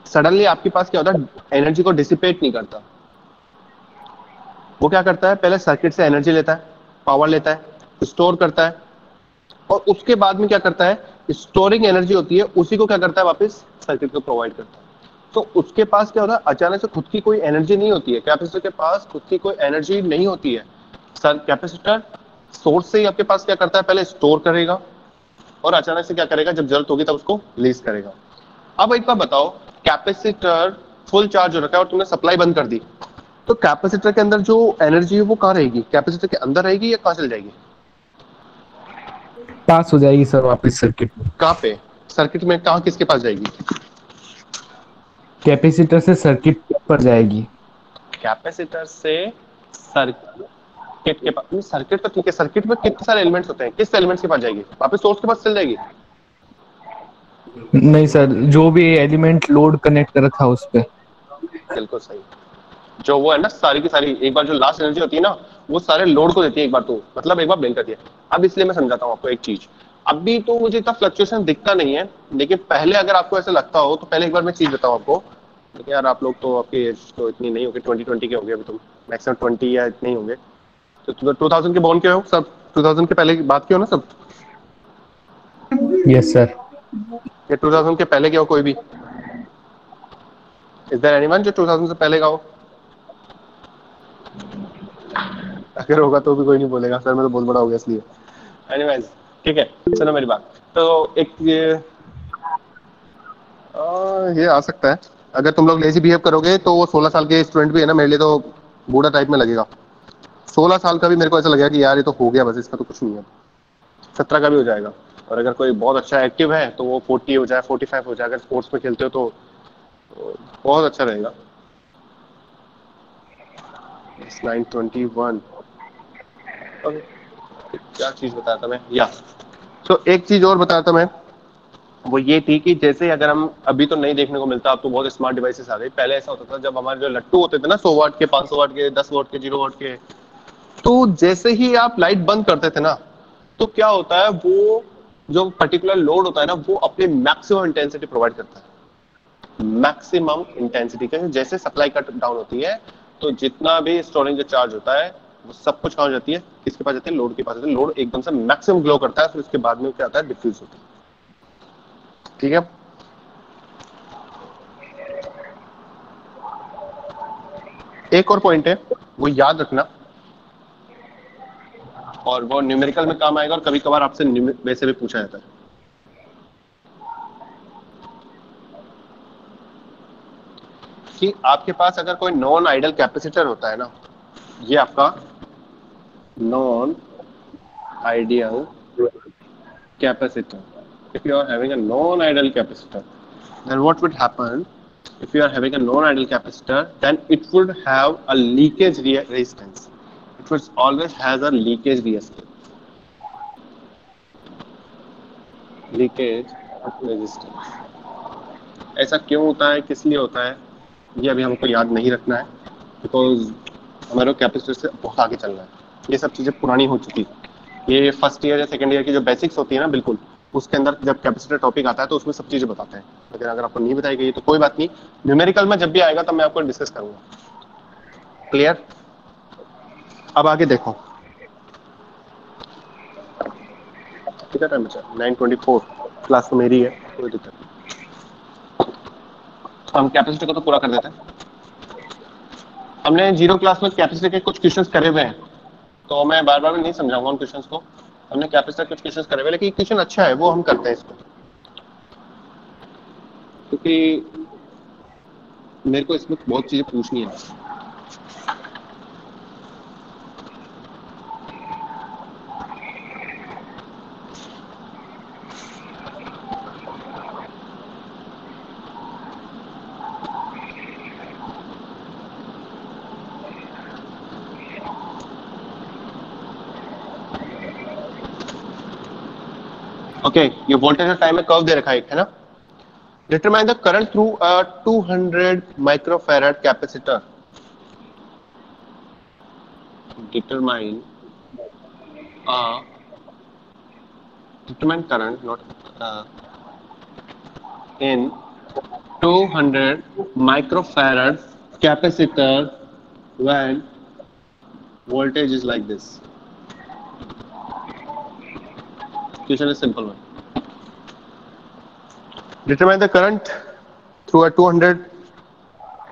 सडनली आपके पास क्या होता है, एनर्जी को डिसिपेट नहीं करता। वो क्या करता है, पहले सर्किट से एनर्जी लेता है, पावर लेता है, स्टोर करता है, और उसके बाद में क्या करता है, स्टोरिंग एनर्जी होती है उसी को क्या करता है, वापस सर्किट को प्रोवाइड करता है। तो उसके पास क्या होता है, अचानक से खुद की कोई एनर्जी नहीं होती है, कैपेसिटर के पास खुद की कोई एनर्जी नहीं होती है। सर कैपेसिटर सोर्स से ही आपके पास क्या करता है, पहले स्टोर करेगा और अचानक से क्या करेगा, जब जरूरत होगी तब उसको रिलीज करेगा। अब एक बार बताओ, कैपेसिटर फुल चार्ज हो रखा है और तुमने सप्लाई बंद कर दी, तो कैपेसिटर के अंदर जो एनर्जी है वो कहाँ रहेगी? कैपेसिटर के अंदर रहेगी या कहाँ चल जाएगी? पास हो जाएगी सर वापस सर्किट में। कहाँ पे? सर्किट में कहाँ, किसके पास जाएगी? कैपेसिटर से सर्किट पर जाएगी। कैपेसिटर से सर्किट के पास? सर्किट तो ठीक है, सर्किट में कितने सारे एलिमेंट्स होते हैं, किस एलिमेंट्स के पास जाएगी? वापस सोर्स के पास चल जाएगी? नहीं सर, जो भी एलिमेंट लोड कनेक्ट कर रखा है उस पे। बिल्कुल सही। जो वो है ना सारी की सारी, एक बार जो लास्ट एनर्जी होती है ना, वो सारे लोड को देती है एक बार, तो मतलब एक बार ब्रेक करती है। अब इसलिए मैं समझाता हूँ आपको एक चीज। अभी तो मुझे इतना फ्लक्चुएशन दिखता नहीं है, लेकिन पहले अगर आपको ऐसा लगता हो तो पहले एक बार मैं चीज बताऊँ आपको। लेकिन यार आप लोग तो, आपकी एज तो इतनी नहीं होगी, 2020 के होंगे अभी तुम, मैक्सिमम 20 या इतने ही होंगे। तो 2000 के बॉर्न के हो सब? 2000 के पहले की बात की हो ना सब? Yes sir. या 2000 के पहले के हो कोई भी? इज देयर एनीवन जो 2000 से पहले का हो? अगर होगा तो भी कोई नहीं बोलेगा सर, मैं तो बहुत बड़ा हो गया इसलिए। एनीवेज, ठीक है, सुनो मेरी बात। तो एक ये आ सकता है, अगर तुम लोग लेजी बिहेव करोगे तो वो 16 साल के स्टूडेंट भी है ना, मेरे लिए तो बूढ़ा टाइप में लगेगा। 16 साल का भी मेरे को ऐसा लगेगा कि यार ये तो हो गया बस, इसका तो कुछ नहीं है। 17 का भी हो जाएगा। और अगर कोई बहुत अच्छा एक्टिव है तो वो 40 हो जाए, 45 हो जाए। अगर स्पोर्ट्स में खेलते हो तो बहुत अच्छा रहेगा। 921। ओके, क्या चीज बताया था मैं? या तो एक चीज और बताया था मैं, वो ये थी कि जैसे अगर हम, अभी तो नहीं देखने को मिलता, अब तो बहुत स्मार्ट डिवाइसेस आ गए। पहले ऐसा होता था जब हमारे जो लट्टू होते थे ना, 100 वाट के, 500 वाट के, 10 वाट के, 0 वाट के, तो जैसे ही आप लाइट बंद करते थे ना, तो क्या होता है, वो जो पर्टिकुलर लोड होता है ना, वो अपनी मैक्सिमम इंटेंसिटी प्रोवाइड करता है। मैक्सिमम इंटेंसिटी के जैसे सप्लाई कट डाउन होती है, तो जितना भी स्टोरेज जो चार्ज होता है वो सब कुछ कहाँ हो जाती है? किसके पास जाती है? लोड के पास जाती है। लोड एकदम से मैक्सिमम ग्लो करता है, फिर उसके बाद में क्या होता है? डिफ्यूज होता है। ठीक है, एक और पॉइंट है, वो याद रखना, और वो न्यूमेरिकल में काम आएगा और कभी कभार आपसे वैसे भी पूछा जाता है कि आपके पास अगर कोई नॉन आइडल कैपेसिटर होता है ना, ये आपका non ideal capacitor. If you are having a non-ideal capacitor, then what would happen? If you are having a non-ideal capacitor, then it would have a leakage resistance. It would always has a leakage resistance. Leakage resistance. ऐसा क्यों होता है, किस लिए होता है, ये अभी हमको याद नहीं रखना है, बिकॉज हमारे कैपेसिटर से बहुत आगे चलना है। ये सब चीजें पुरानी हो चुकी है। ये फर्स्ट ईयर या सेकंड ईयर की जो बेसिक्स होती है ना, बिल्कुल उसके अंदर जब कैपेसिटर टॉपिक आता है तो उसमें सब चीजें बताते हैं। लेकिन अगर आपको नहीं बताई गई तो कोई बात नहीं, न्यूमेरिकल में जब भी आएगा तब मैं आपको डिस्कस करूंगा। क्लियर? अब आगे देखो, कितना टाइम बचा? 9:24। क्लास तो मेरी है, कोई दिक्कत नहीं। हम कैपेसिटर को तो पूरा कर देते हैं। हमने जीरो क्लास में कैपेसिटर के कुछ क्वेश्चंस करे हुए हैं, तो मैं बार बार नहीं समझाऊंगा उन क्वेश्चंस को। हमने कैपेसिटर कुछ क्वेश्चंस करे हुए, लेकिन क्वेश्चन अच्छा है, वो हम करते हैं इसको, क्योंकि मेरे को इसमें बहुत चीजें पूछनी है। ओके, ये वोल्टेज और टाइम में कर्व दे रखा है ना। Determine the current through a 200 microfarad capacitor. Determine current not in 200 microfarad capacitor when voltage is like this. Question is simple one. Determine the current through a 200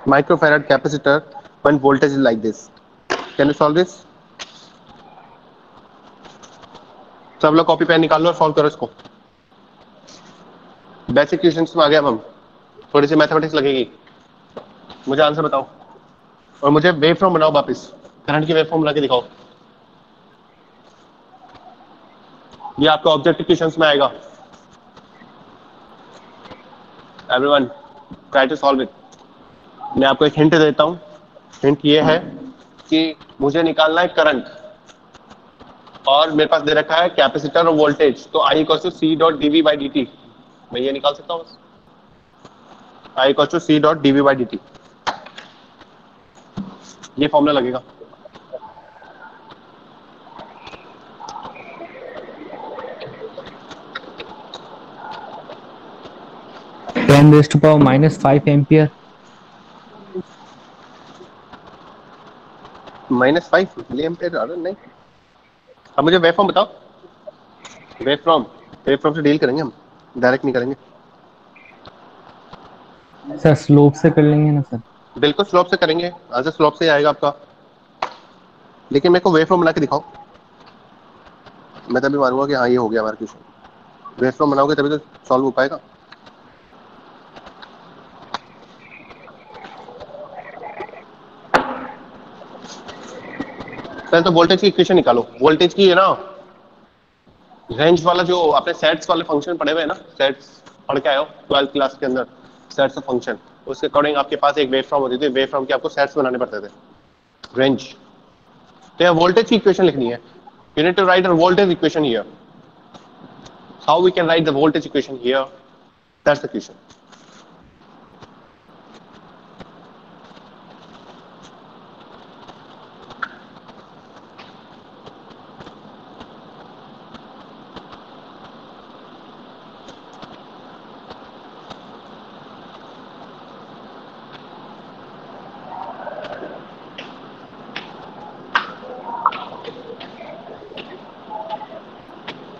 microfarad capacitor when voltage is like this. Can you solve this? सब लोग copy pen निकाल लो और solve करो इसको। Basic questions में आ गए अब हम। थोड़ी सी मैथमेटिक्स लगेगी। मुझे आंसर बताओ और मुझे वेव फॉर्म बनाओ, वापस करंट की वेव फॉर्म बना के दिखाओ। ये आपका ऑब्जेक्टिव क्वेश्चंस में आएगा। Everyone try to solve it. मैं आपको एक हिंट देता हूं। हिंट ये है कि मुझे निकालना है करंट और मेरे पास दे रखा है कैपेसिटर और वोल्टेज, तो I equal to C dot dV by D T. मैं ये निकाल सकता हूँ, I equal to C dot dV by D T. ये फॉर्मूला लगेगा। (10⁻⁻5 एम्पियर। -5 milli ampere. अरे नहीं, अब मुझे वेव फॉर्म बताओ। वेव फॉर्म से डील करेंगे हम, डायरेक्ट नहीं करेंगे। सर स्लोप से कर लेंगे ना सर? बिल्कुल स्लोप से करेंगे, आंसर स्लोप से ही आएगा आपका। लेकिन मेरे को वेव फॉर्म बना के दिखाओ, मैं तभी मानूंगा कि हाँ ये हो गया हमारा क्वेश्चन। वेव फॉर्म बनाओगे तभी तो सॉल्व हो पाएगा। पहले तो वोल्टेज की इक्वेशन निकालो। वोल्टेज की है ना रेंज वाला, जो आपने सेट्स वाले फंक्शन पढ़े हुए हैं ना, सेट्स पढ़ के आए हो 12th क्लास के अंदर, सेट्स ऑफ फंक्शन, उसके अकॉर्डिंग आपके पास एक वेव फॉर्म होती थी। वेव फॉर्म के आपको सेट्स बनाने पड़ते थे, रेंज। तो यहाँ वोल्टेज की इक्वेशन लिखनी है। You need to write a voltage equation here. How we can write the voltage equation here, that's the question.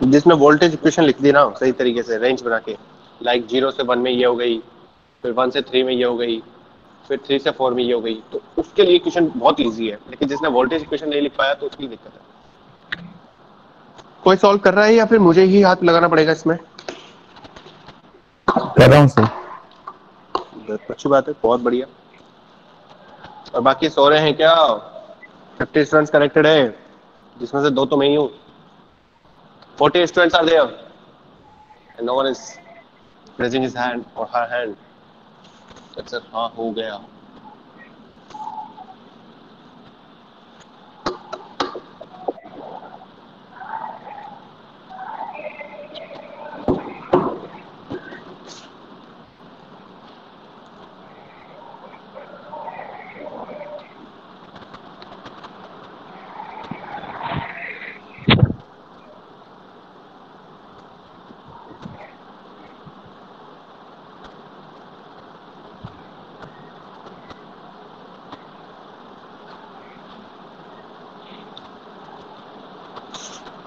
जिसने वोल्टेज इक्वेशन लिख दी ना सही तरीके से रेंज बना के, लाइक 0 से 1 में ये हो गई, फिर 1 से 3 में ये हो गई, फिर 3 से 4 में ये हो गई, तो उसके लिए क्वेश्चन बहुत इजी है। लेकिन जिसने वोल्टेज इक्वेशन नहीं लिख पाया तो उसकी दिक्कत है। कोई सॉल्व कर रहा है या फिर मुझे ही हाथ लगाना पड़ेगा इसमें? कर रहा हूँ सर। अच्छी बात है, बहुत बढ़िया। और बाकी सो रहे हैं क्या? 50 स्टूडेंट्स कनेक्टेड है, जिसमें से 2 तो मैं ही हूँ। 40 students are there and no one is raising his hand or her hand. That's it, हाँ हो गया।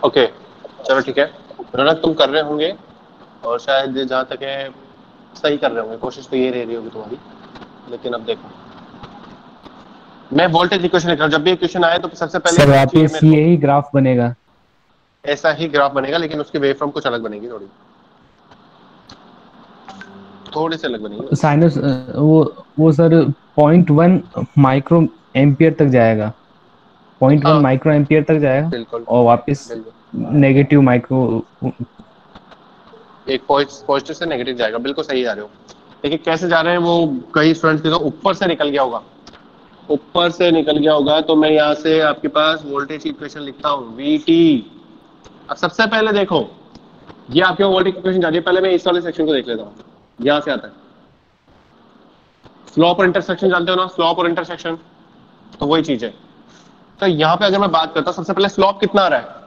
ओके चलो ठीक है। रौनक तुम कर रहे होंगे और शायद जहाँ तक है सही कर रहे होंगे, कोशिश तो ये रही होगी तुम्हारी। लेकिन अब देखो, मैं वोल्टेज इक्वेशन लिख रहा हूँ। जब भी इक्वेशन आए तो सबसे पहले सर वापस यही ग्राफ बनेगा? ऐसा ही ग्राफ बनेगा, लेकिन उसकी वेव फॉर्म कुछ अलग बनेगी, थोड़ी सी अलग बनेगी। साइनस वो सर 0.1 माइक्रो एम्पियर तक जाएगा, 0.1 माइक्रो एम्पियर तक जाएगा। बिल्कुल। और वापस नेगेटिव माइक्रो, एक पॉजिटिव से नेगेटिव जाएगा। बिल्कुल सही जा रहे हो, लेकिन कैसे जा रहे हैं वो कई स्टूडेंट्स के तो ऊपर से निकल गया होगा। ऊपर से निकल गया होगा तो मैं यहाँ से आपके पास वोल्टेज की इक्वेशन लिखता हूँ, VT। अब सबसे पहले देखो, ये आपके वोल्टेज इक्वेशन जा रही है। पहले मैं इस वाले सेक्शन को देख लेता हूँ। यहाँ से आता है स्लोप और इंटरसेक्शन, जानते हो ना स्लोप और इंटरसेक्शन, तो वही चीज है। तो यहाँ पे अगर मैं बात करता हूँ, सबसे पहले स्लोप कितना आ रहा है?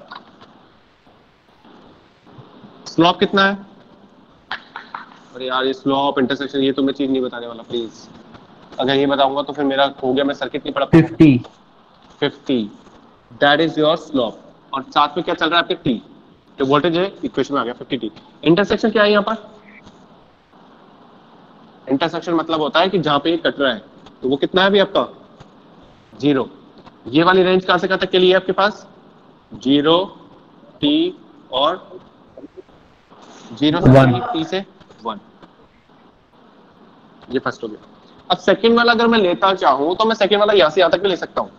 स्लोप कितना है? अरे यार ये स्लोप इंटरसेक्शन ये तो मैं चीज नहीं बताने वाला, प्लीज। अगर ये बताऊंगा तो फिर मेरा हो गया, मैं सर्किट नहीं पढ़ा पाऊंगा। 50 दैट इज योर स्लोप। और साथ में क्या चल रहा है आपके टी, जो वोल्टेज है इक्वेशन में आ गया 50t। इंटरसेक्शन क्या है यहाँ पर? इंटरसेक्शन मतलब होता है कि जहां पे ये कट रहा है, तो वो कितना है अभी आपका? 0। ये वाली रेंज कहां से कहां तक के लिए है आपके पास? 0 t और 0 से t से 1। ये फर्स्ट हो गया। अब सेकंड वाला अगर मैं लेता चाहूँ तो मैं सेकंड वाला यहाँ से यहाँ तक भी ले सकता हूँ,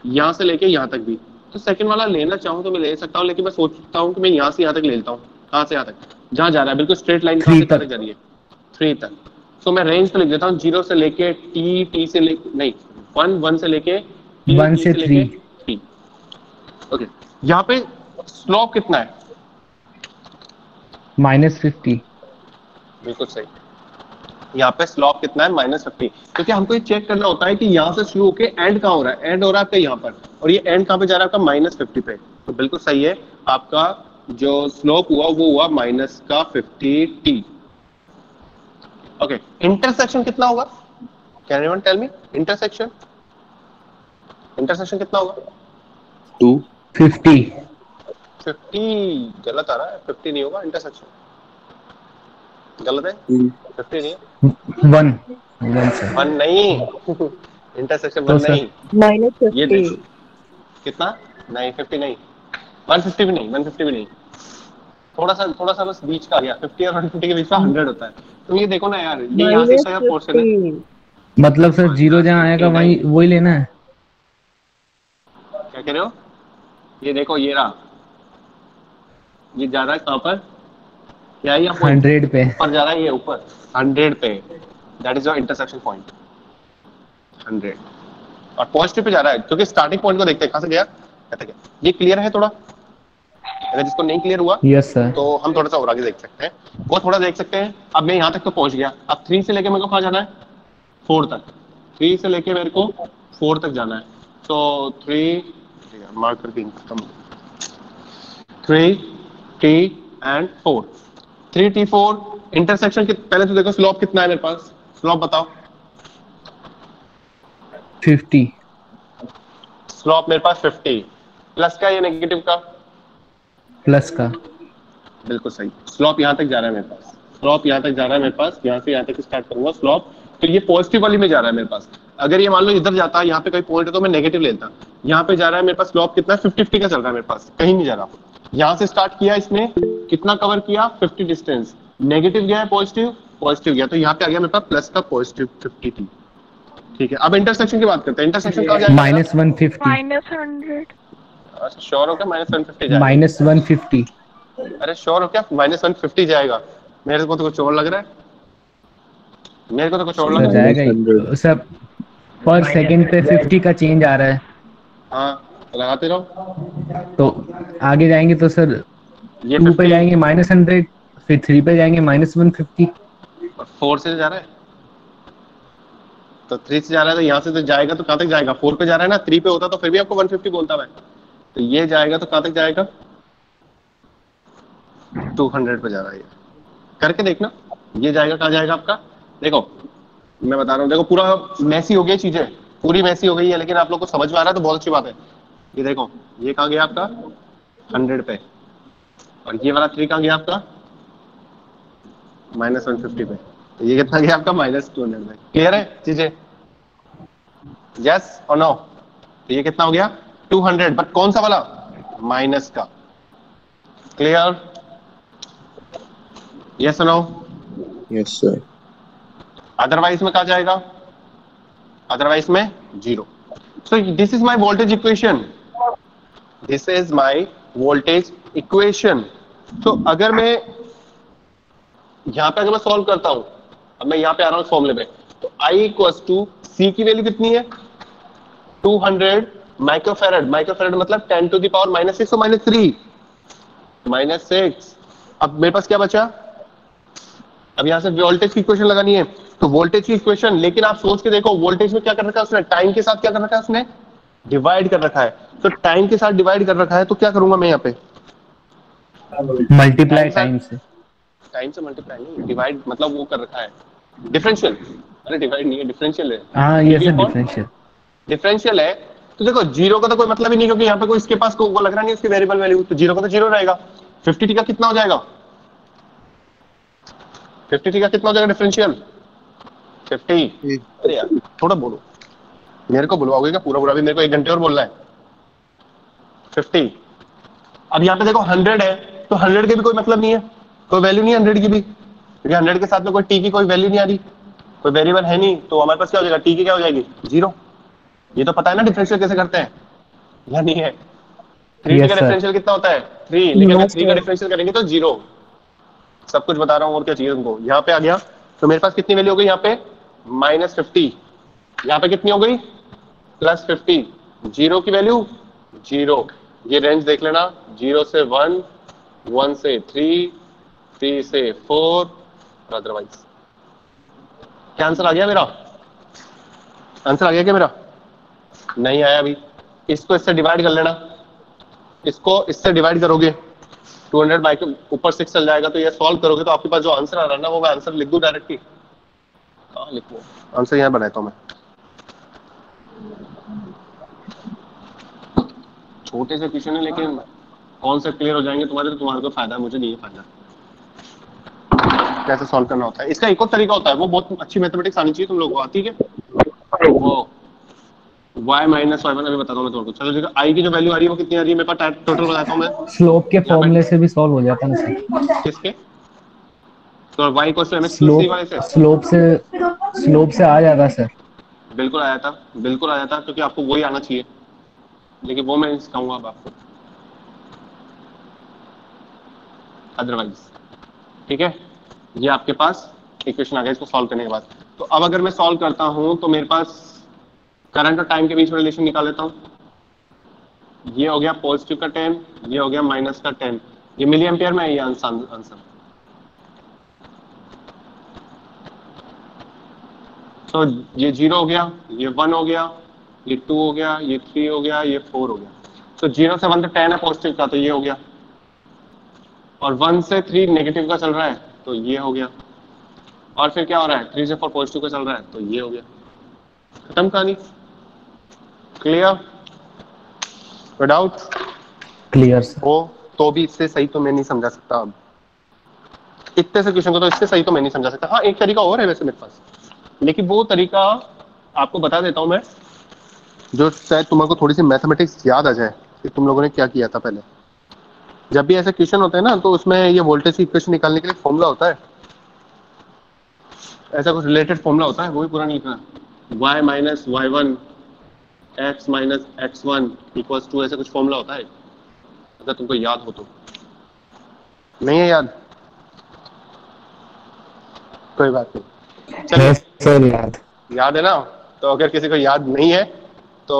यहाँ से लेके यहाँ तक भी। तो सेकंड वाला लेना चाहूँ तो मैं ले सकता हूँ, लेकिन मैं सोचता हूँ कि मैं यहाँ से यहाँ तक ले लेता हूँ। कहाँ से यहाँ तक? जहाँ जा रहा है बिल्कुल स्ट्रेट लाइन, कहाँ से कहाँ तक जा रही है? 3 तक। सो मैं रेंज तो लिख देता हूँ 0 से लेके t से लेके नहीं 1 से लेके t 1 से लेके 3। 3। ओके, यहाँ पे स्लोप कितना है? -50। बिल्कुल सही। यहाँ पे स्लॉप कितना है? -50। क्योंकि हमको ये चेक करना होता है कि यहाँ से शुरू होके एंड कहाँ हो रहा है। एंड हो रहा है आपका यहाँ पर, और ये एंड कहाँ पे जा रहा है आपका? -50 पे। तो बिल्कुल सही है, आपका जो स्लोप हुआ वो हुआ -50t। ओके, इंटरसेक्शन कितना होगा? Can anyone tell me? Intersection कितना होगा? 50। 50 गलत आ रहा है, 50 नहीं होगा इंटरसेक्शन, गलत है। 50 नहीं है, 1 सर। 1 नहीं इंटरसेक्शन 1 नहीं। ये देख -50। कितना? नहीं 50 नहीं, 150 भी नहीं, 150 भी नहीं, थोड़ा सा बस बीच का आ गया। 50 और 150 के बीच का 100 होता है। तुम ये देखो ना यार, ये यहाँ से इसका पोर्शन है। -50। मतलब सर 0 जहाँ आएगा वही लेना है। क्या कह रहे हो? ये देखो, ये रहा, ये जा रहा है कहाँ पर? क्या है? 100 पे ऊपर जा रहा है, ये ऊपर 100 पे। That is your intersection point, 100। और पॉजिटिव पे जा रहा है, क्योंकि स्टार्टिंग पॉइंट को देखते हैं कहाँ से गया, कहते गया। ये क्लियर है थोड़ा? अगर जिसको नहीं क्लियर हुआ यस सर, तो हम थोड़ा सा और आगे देख सकते हैं, वो थोड़ा देख सकते हैं। अब मैं यहाँ तक तो पहुंच गया, अब 3 से लेके मेरे को कहाँ जाना है? 4 तक। 3 से लेके मेरे को 4 तक जाना है। सो 3 मार्कर भी 3 t एंड 4, 3t4 इंटरसेक्शन के पहले तो देखो स्लोप कितना है मेरे पास, स्लोप बताओ। 50। स्लोप मेरे पास 50, प्लस का या नेगेटिव का? प्लस का। बिल्कुल सही। स्लोप यहाँ तक जा रहा है मेरे पास, स्लोप यहाँ तक जा रहा है मेरे पास, यहाँ से यहाँ तक स्टार्ट करूंगा स्लोप। तो ये पॉजिटिव वाली में जा रहा है मेरे पास। अगर ये मान लो इधर जाता, यहाँ पे कोई पॉइंट है तो मैं नेगेटिव लेता। यहाँ पे जा रहा है मेरे पास स्लोप कितना है? 50 का चल रहा है मेरे पास, कहीं नहीं जा रहा। यहाँ से स्टार्ट किया, इसने कितना कवर किया? 50 डिस्टेंस। नेगेटिव गया है, पॉजिटिव गया, तो यहाँ पे आ गया मेरे पास प्लस का पॉजिटिव 50t। ठीक है, अब इंटरसेक्शन की बात करते हैं। इंटरसेक्शन कहाँ जाएगा? -150। -100। अच्छा, श्योर हो क्या? -150 जाएगा? -150। अरे श्योर हो क्या? -150 जाएगा? मेरे को तो कुछ और लग रहा है, मेरे को तो कुछ और लग रहा है। जाएगा ही सर, पर सेकंड पे 50 का चेंज आ रहा है। हाँ, लगाते रहो। तो आगे जाएंगे तो सर ये 2 पे 50 जाएंगे -100, फिर 3 पे जाएंगे -150। और 4 से जा रहा है, तो 3 से जा रहा है, तो यहाँ से तो जाएगा तो कहाँ तक जाएगा? 4 पे जा रहा है ना, 3 पे होता तो फिर भी आपको 150 बोलता मैं। तो ये जाएगा तो कहाँ तक जाएगा? 200 पे जा रहा है ये। करके देखना, ये जाएगा कहाँ जाएगा आपका? देखो मैं बता रहा हूँ, देखो पूरा मैसी हो गई चीजें, पूरी मैसी हो गई है, लेकिन आप लोग को समझ में आ रहा है तो बहुत अच्छी बात है। ये देखो, ये कहाँ गया आपका? 100 पे, और ये वाला 3 कहाँ गया आपका? -150 पे। तो ये कितना गया आपका? -200 पे। क्लियर है चीजें? यस और नो? तो ये कितना हो गया? 200, बट कौन सा वाला? माइनस का। क्लियर? यस और नो? Yes sir. अदरवाइज में कहा जाएगा? अदरवाइज में 0। So this is my voltage equation, this is my voltage equation. तो अगर मैं यहां पे अगर मैं सॉल्व करता हूं, अब मैं यहां पे आ रहा हूं फॉर्मूले पे, तो I इक्वल्स टू C की वैल्यू कितनी है? 200 माइक्रोफैरड। माइक्रोफैरड मतलब 10 टू द पावर -6 और -3, -6। अब मेरे पास क्या बचा? अब यहां से वोल्टेज की इक्वेशन लगानी है, तो वोल्टेज की इक्वेशन, लेकिन आप सोच के देखो वोल्टेज में क्या कर रखा है उसने? टाइम के साथ क्या कर रखा है उसने? डिवाइड कर रखा है। तो टाइम के साथ डिवाइड कर रखा है, तो क्या करूंगा मैं यहाँ पे? मल्टीप्लाई टाइम से। टाइम से मल्टीप्लाई नहीं, डिवाइड मतलब वो कर रखा है, डिफरेंशियल। अरे डिवाइड नहीं है, डिफरेंशियल है। हाँ ये सर डिफरेंशियल। डिफरेंशियल है, तो देखो 0 का तो कोई मतलब ही नहीं, क्योंकि यहाँ पे कोई इसके पास को वो लग रहा नहीं उसकी वेरिएबल वैल्यू, तो 0 का तो 0 रहेगा। 50t का कितना हो जाएगा? 50t का कितना हो जाएगा डिफरेंशियल? 50। अरे यार थोड़ा बोलो, मेरे को बुलवाओगे क्या पूरा भी? मेरे को 1 घंटे और बोलना है। 50। अब यहाँ पे देखो 100 है, तो 100 के भी कोई मतलब नहीं है, कोई वैल्यू नहीं है 100 की भी, क्योंकि 100 के साथ में कोई t की कोई वैल्यू नहीं आ रही। कोई वेरिएबल है नहीं, तो हमारे पास क्या हो जाएगा, टी की क्या हो जाएगी 0। ये तो पता है ना डिफरेंशियल कैसे करते हैं, या नहीं है? 3t का यस सर। डिफरेंशियल कितना होता है 3, लेकिन अगर 3 का Master. डिफरेंशियल करेंगे तो 0। सब कुछ बता रहा हूँ, और क्या चाहिए तुमको। यहाँ पे आ गया तो मेरे पास कितनी वैल्यू हो गई यहाँ पे -50, यहाँ पे कितनी हो गई +50, 0 की वैल्यू 0। ये रेंज देख लेना, 0 से 1, 1 से 3, 3 से 4, अदरवाइज। क्या आंसर आ गया मेरा? आंसर आ गया क्या मेरा? नहीं आया अभी। इसको इससे डिवाइड कर लेना, इसको इससे डिवाइड करोगे 200 बाई के ऊपर 6 चल जाएगा, तो ये सॉल्व करोगे तो आपके पास जो आंसर आ रहा है ना, वो मैं आंसर लिख दूं डायरेक्टली? कहाँ लिखूं आंसर? यहाँ बनाता हूँ मैं, छोटे से क्वेश्चन है लेकिन कौन से क्लियर हो जाएंगे तुम्हारे, तो तुम्हारे को फायदा है, मुझे नहीं है फायदा। कैसे सॉल्व करना होता है इसका एक और तरीका होता है, वो बहुत अच्छी मैथमेटिक्स आनी चाहिए तुम लोगों को, आती है वो y माइनस y1 अभी बताता हूँ मैं तुमको। चलो देखो i की जो वैल्यू आ रही है वो कितनी आ रही है मेरे पास, टोटल बताता हूँ मैं। स्लोप के यहाँ पे फॉर्मूले से भी सॉल्व हो जाता है ना सर? किसके? तो y equals to mx plus slope cy से स्लोप से आ जाएगा सर। बिल्कुल आया था, बिल्कुल आया था, क्योंकि आपको वही आना चाहिए, लेकिन वो मैं सिखाऊंगा अब आपको अदरवाइज। ठीक है, ये आपके पास इक्वेशन आ गया इसको सॉल्व करने के बाद। तो अब अगर मैं सॉल्व करता हूं तो मेरे पास करंट और टाइम के बीच में रिलेशन निकाल लेता हूं। ये हो गया पॉजिटिव का 10, ये हो गया माइनस का 10, ये मिली एम्पियर में है ये आंसर। तो ये 0 हो गया, ये 1 हो गया, ये 2 हो गया, ये 3 हो गया, ये 4 हो गया। तो 0 से 1 तक 10 है पॉजिटिव का, तो ये हो गया, और 1 से 3 नेगेटिव का चल रहा है, तो ये हो गया, और फिर क्या हो रहा है 3 से 4 पॉजिटिव का चल रहा है, तो ये हो गया। खत्म कहानी। Clear? No doubt? Clear sir. हो तो भी इससे सही तो मैं नहीं समझा सकता। अब इतने से क्वेश्चन को तो इससे सही तो मैं नहीं समझा सकता। हाँ एक तरीका और है वैसे मेरे पास, लेकिन वो तरीका आपको बता देता हूं मैं, जो शायद तुमको थोड़ी सी मैथमेटिक्स याद आ जाए कि तुम लोगों ने क्या किया था पहले। जब भी ऐसे क्वेश्चन होते हैं ना, तो उसमें ये वोल्टेज की इक्वेशन निकालने के लिए फॉर्मूला होता है, ऐसा कुछ रिलेटेड फॉर्मूला होता है, वो भी पूरा नहीं लिखना। y minus y1 x minus x1 equals to, ऐसा कुछ फॉर्मूला होता है, अगर तुमको याद हो तो। नहीं है याद? कोई बात नहीं, चलिए सर याद याद है ना? तो अगर किसी को याद नहीं है तो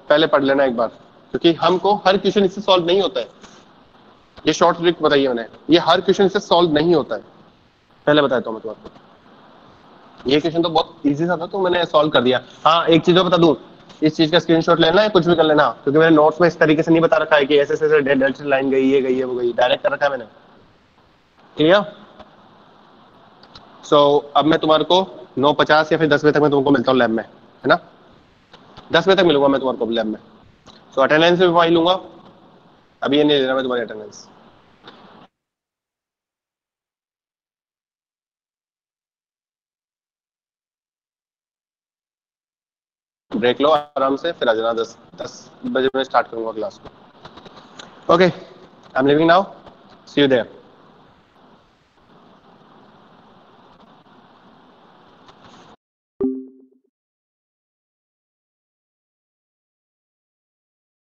पहले पढ़ लेना एक बार, क्योंकि हमको हर क्वेश्चन इससे सॉल्व नहीं होता है। ये शॉर्ट ट्रिक बताइए मैंने, ये हर क्वेश्चन इससे सॉल्व नहीं होता है, पहले बताता हूँ मैं तुमको। ये क्वेश्चन तो बहुत इजी सा था, तो मैंने सॉल्व कर दिया। हाँ एक चीज और बता दूं, इस चीज का स्क्रीनशॉट लेना है, कुछ भी कर लेना, क्योंकि मैंने नोट्स में इस तरीके से नहीं बता रखा है कि ऐसे ऐसे डेड लाइन गई है वो गई, डायरेक्ट कर रखा है मैंने। क्लियर? सो अब मैं तुम्हारे को 9:50 या फिर 10 बजे तक मैं तुमको मिलता हूँ लैब में, है ना? 10 बजे तक मिलूंगा मैं तुम्हारे को लैब में। सो अटेंडेंस भी वही लूंगा, अभी ये नहीं ले रहा मैं तुम्हारी अटेंडेंस। ब्रेक लो आराम से, फिर आ जाना। 10 बजे मैं स्टार्ट करूंगा क्लास को। Okay, I am leaving now, see you there.